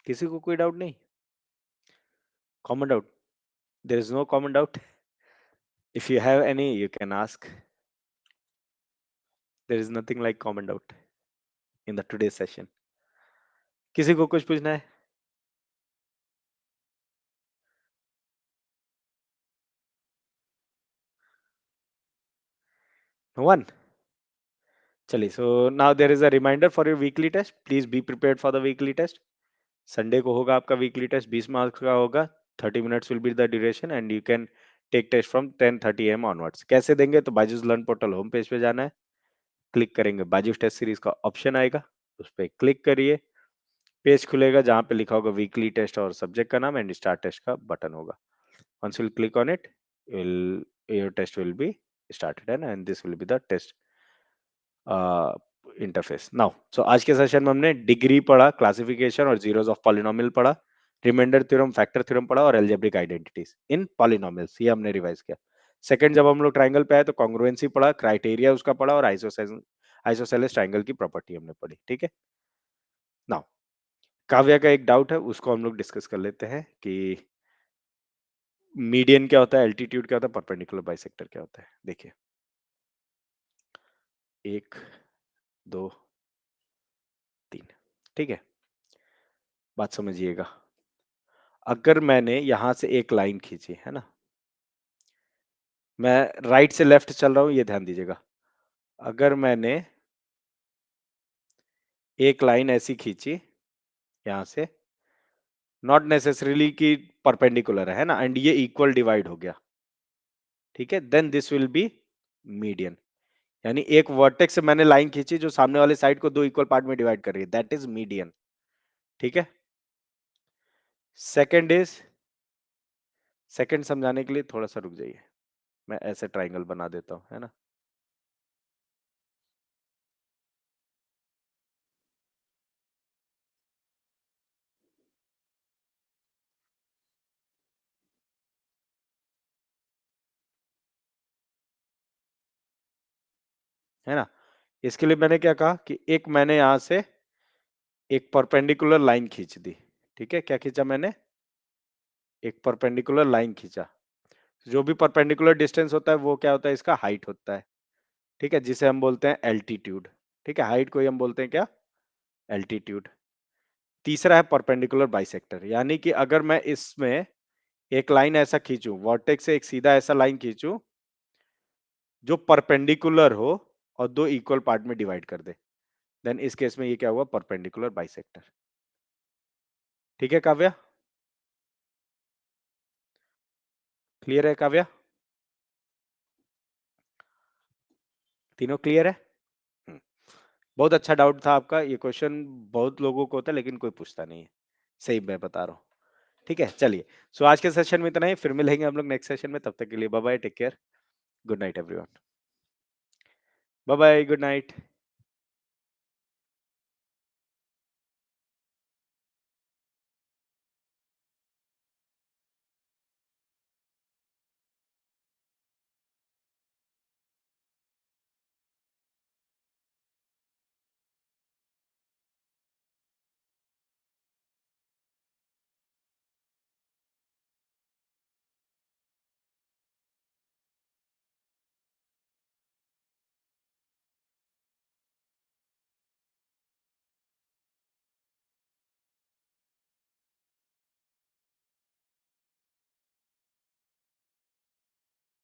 किसी को कोई डाउट नहीं? Common doubt? There is no common doubt. If you have any you can ask. There is nothing like common doubt in the today session. किसी को कुछ पूछना है? No one? चलिए, so now there is a reminder for your weekly test. Please be prepared for the weekly test. Sunday को होगा आपका weekly test, 20 marks का होगा। 30 minutes will be the duration and you can take test from 10:30 AM onwards. कैसे देंगे? तो Byju's learn portal home page पे जाना है, क्लिक करेंगे, बायजूस टेस्ट सीरीज का ऑप्शन आएगा, उस पर क्लिक करिए, पेज खुलेगा जहां पे लिखा होगा वीकली टेस्ट और सब्जेक्ट का नाम एंड स्टार्ट टेस्ट का बटन होगा। Once you click on it, your test will be started and this will be the test interface now. So आज के सेशन में हमने डिग्री पढ़ा, क्लासिफिकेशन और जीरोस ऑफ पॉलिनोमियल पढ़ा, रिमाइंडर थ्योरम, फैक्टर थ्योरम पढ़ा और अलजेब्रिक आइडेंटिटीज इन polynomials, ये हमने रिवाइज किया। सेकंड, जब हम लोग ट्राइंगल पे आए तो कॉन्ग्रुएंसी पढ़ा, क्राइटेरिया उसका पढ़ा और आइसोसेलेस ट्राइंगल की प्रॉपर्टी हमने पढ़ी। ठीक है, नाउ काव्या का एक डाउट है, उसको हम लोग डिस्कस कर लेते हैं कि मीडियन क्या होता है, एल्टीट्यूड क्या होता है, परपेंडिकुलर बाइसेक्टर क्या होता है। देखिए, 1 2 3, ठीक है, बात समझिएगा। अगर मैंने यहां से एक लाइन खींची है ना, मैं राइट से लेफ्ट चल रहा हूं, ये ध्यान दीजिएगा। अगर मैंने एक लाइन ऐसी खींची यहां से, नॉट नेसेसरीली कि परपेंडिकुलर है ना, एंड ये इक्वल डिवाइड हो गया, ठीक है, then this will be median. यानी एक वर्टेक्स से मैंने लाइन खींची जो सामने वाले साइड को दो इक्वल पार्ट में डिवाइड कर रही है, दैट इज मीडियन। ठीक है, सेकंड इज, सेकंड समझाने के लिए थोड़ा सा रुक जाइए, मैं ऐसे ट्राइंगल बना देता हूं, है ना। है ना, इसके लिए मैंने क्या कहा कि एक मैंने यहां से एक परपेंडिकुलर लाइन खींच दी। ठीक है, क्या खींचा मैंने? एक परपेंडिकुलर लाइन खींचा। जो भी परपेंडिकुलर डिस्टेंस होता है वो क्या होता है? इसका हाइट होता है। ठीक है, जिसे हम बोलते हैं एल्टीट्यूड। ठीक है, हाइट को ही हम बोलते हैं क्या? एल्टीट्यूड। तीसरा है परपेंडिकुलर बाइसेक्टर, यानी कि अगर मैं इसमें एक लाइन ऐसा खींचूं, वर्टेक्स से एक सीधा ऐसा लाइन खींचूं जो परपेंडिकुलर हो और दो इक्वल पार्ट में डिवाइड कर दे, देन इस केस में ये क्या हुआ? Perpendicular bisector. ठीक है काव्या, क्लियर है काव्या? तीनों क्लियर है? हम्म, बहुत अच्छा डाउट था आपका, ये क्वेश्चन बहुत लोगों को होता है लेकिन कोई पूछता नहीं है, सही मैं बता रहा हूँ। ठीक है, चलिए, सो आज के सेशन में इतना ही, फिर मिलेंगे हम लोग नेक्स्ट सेशन में, तब तक के लिए bye bye, take care, good night everyone, bye bye, good night.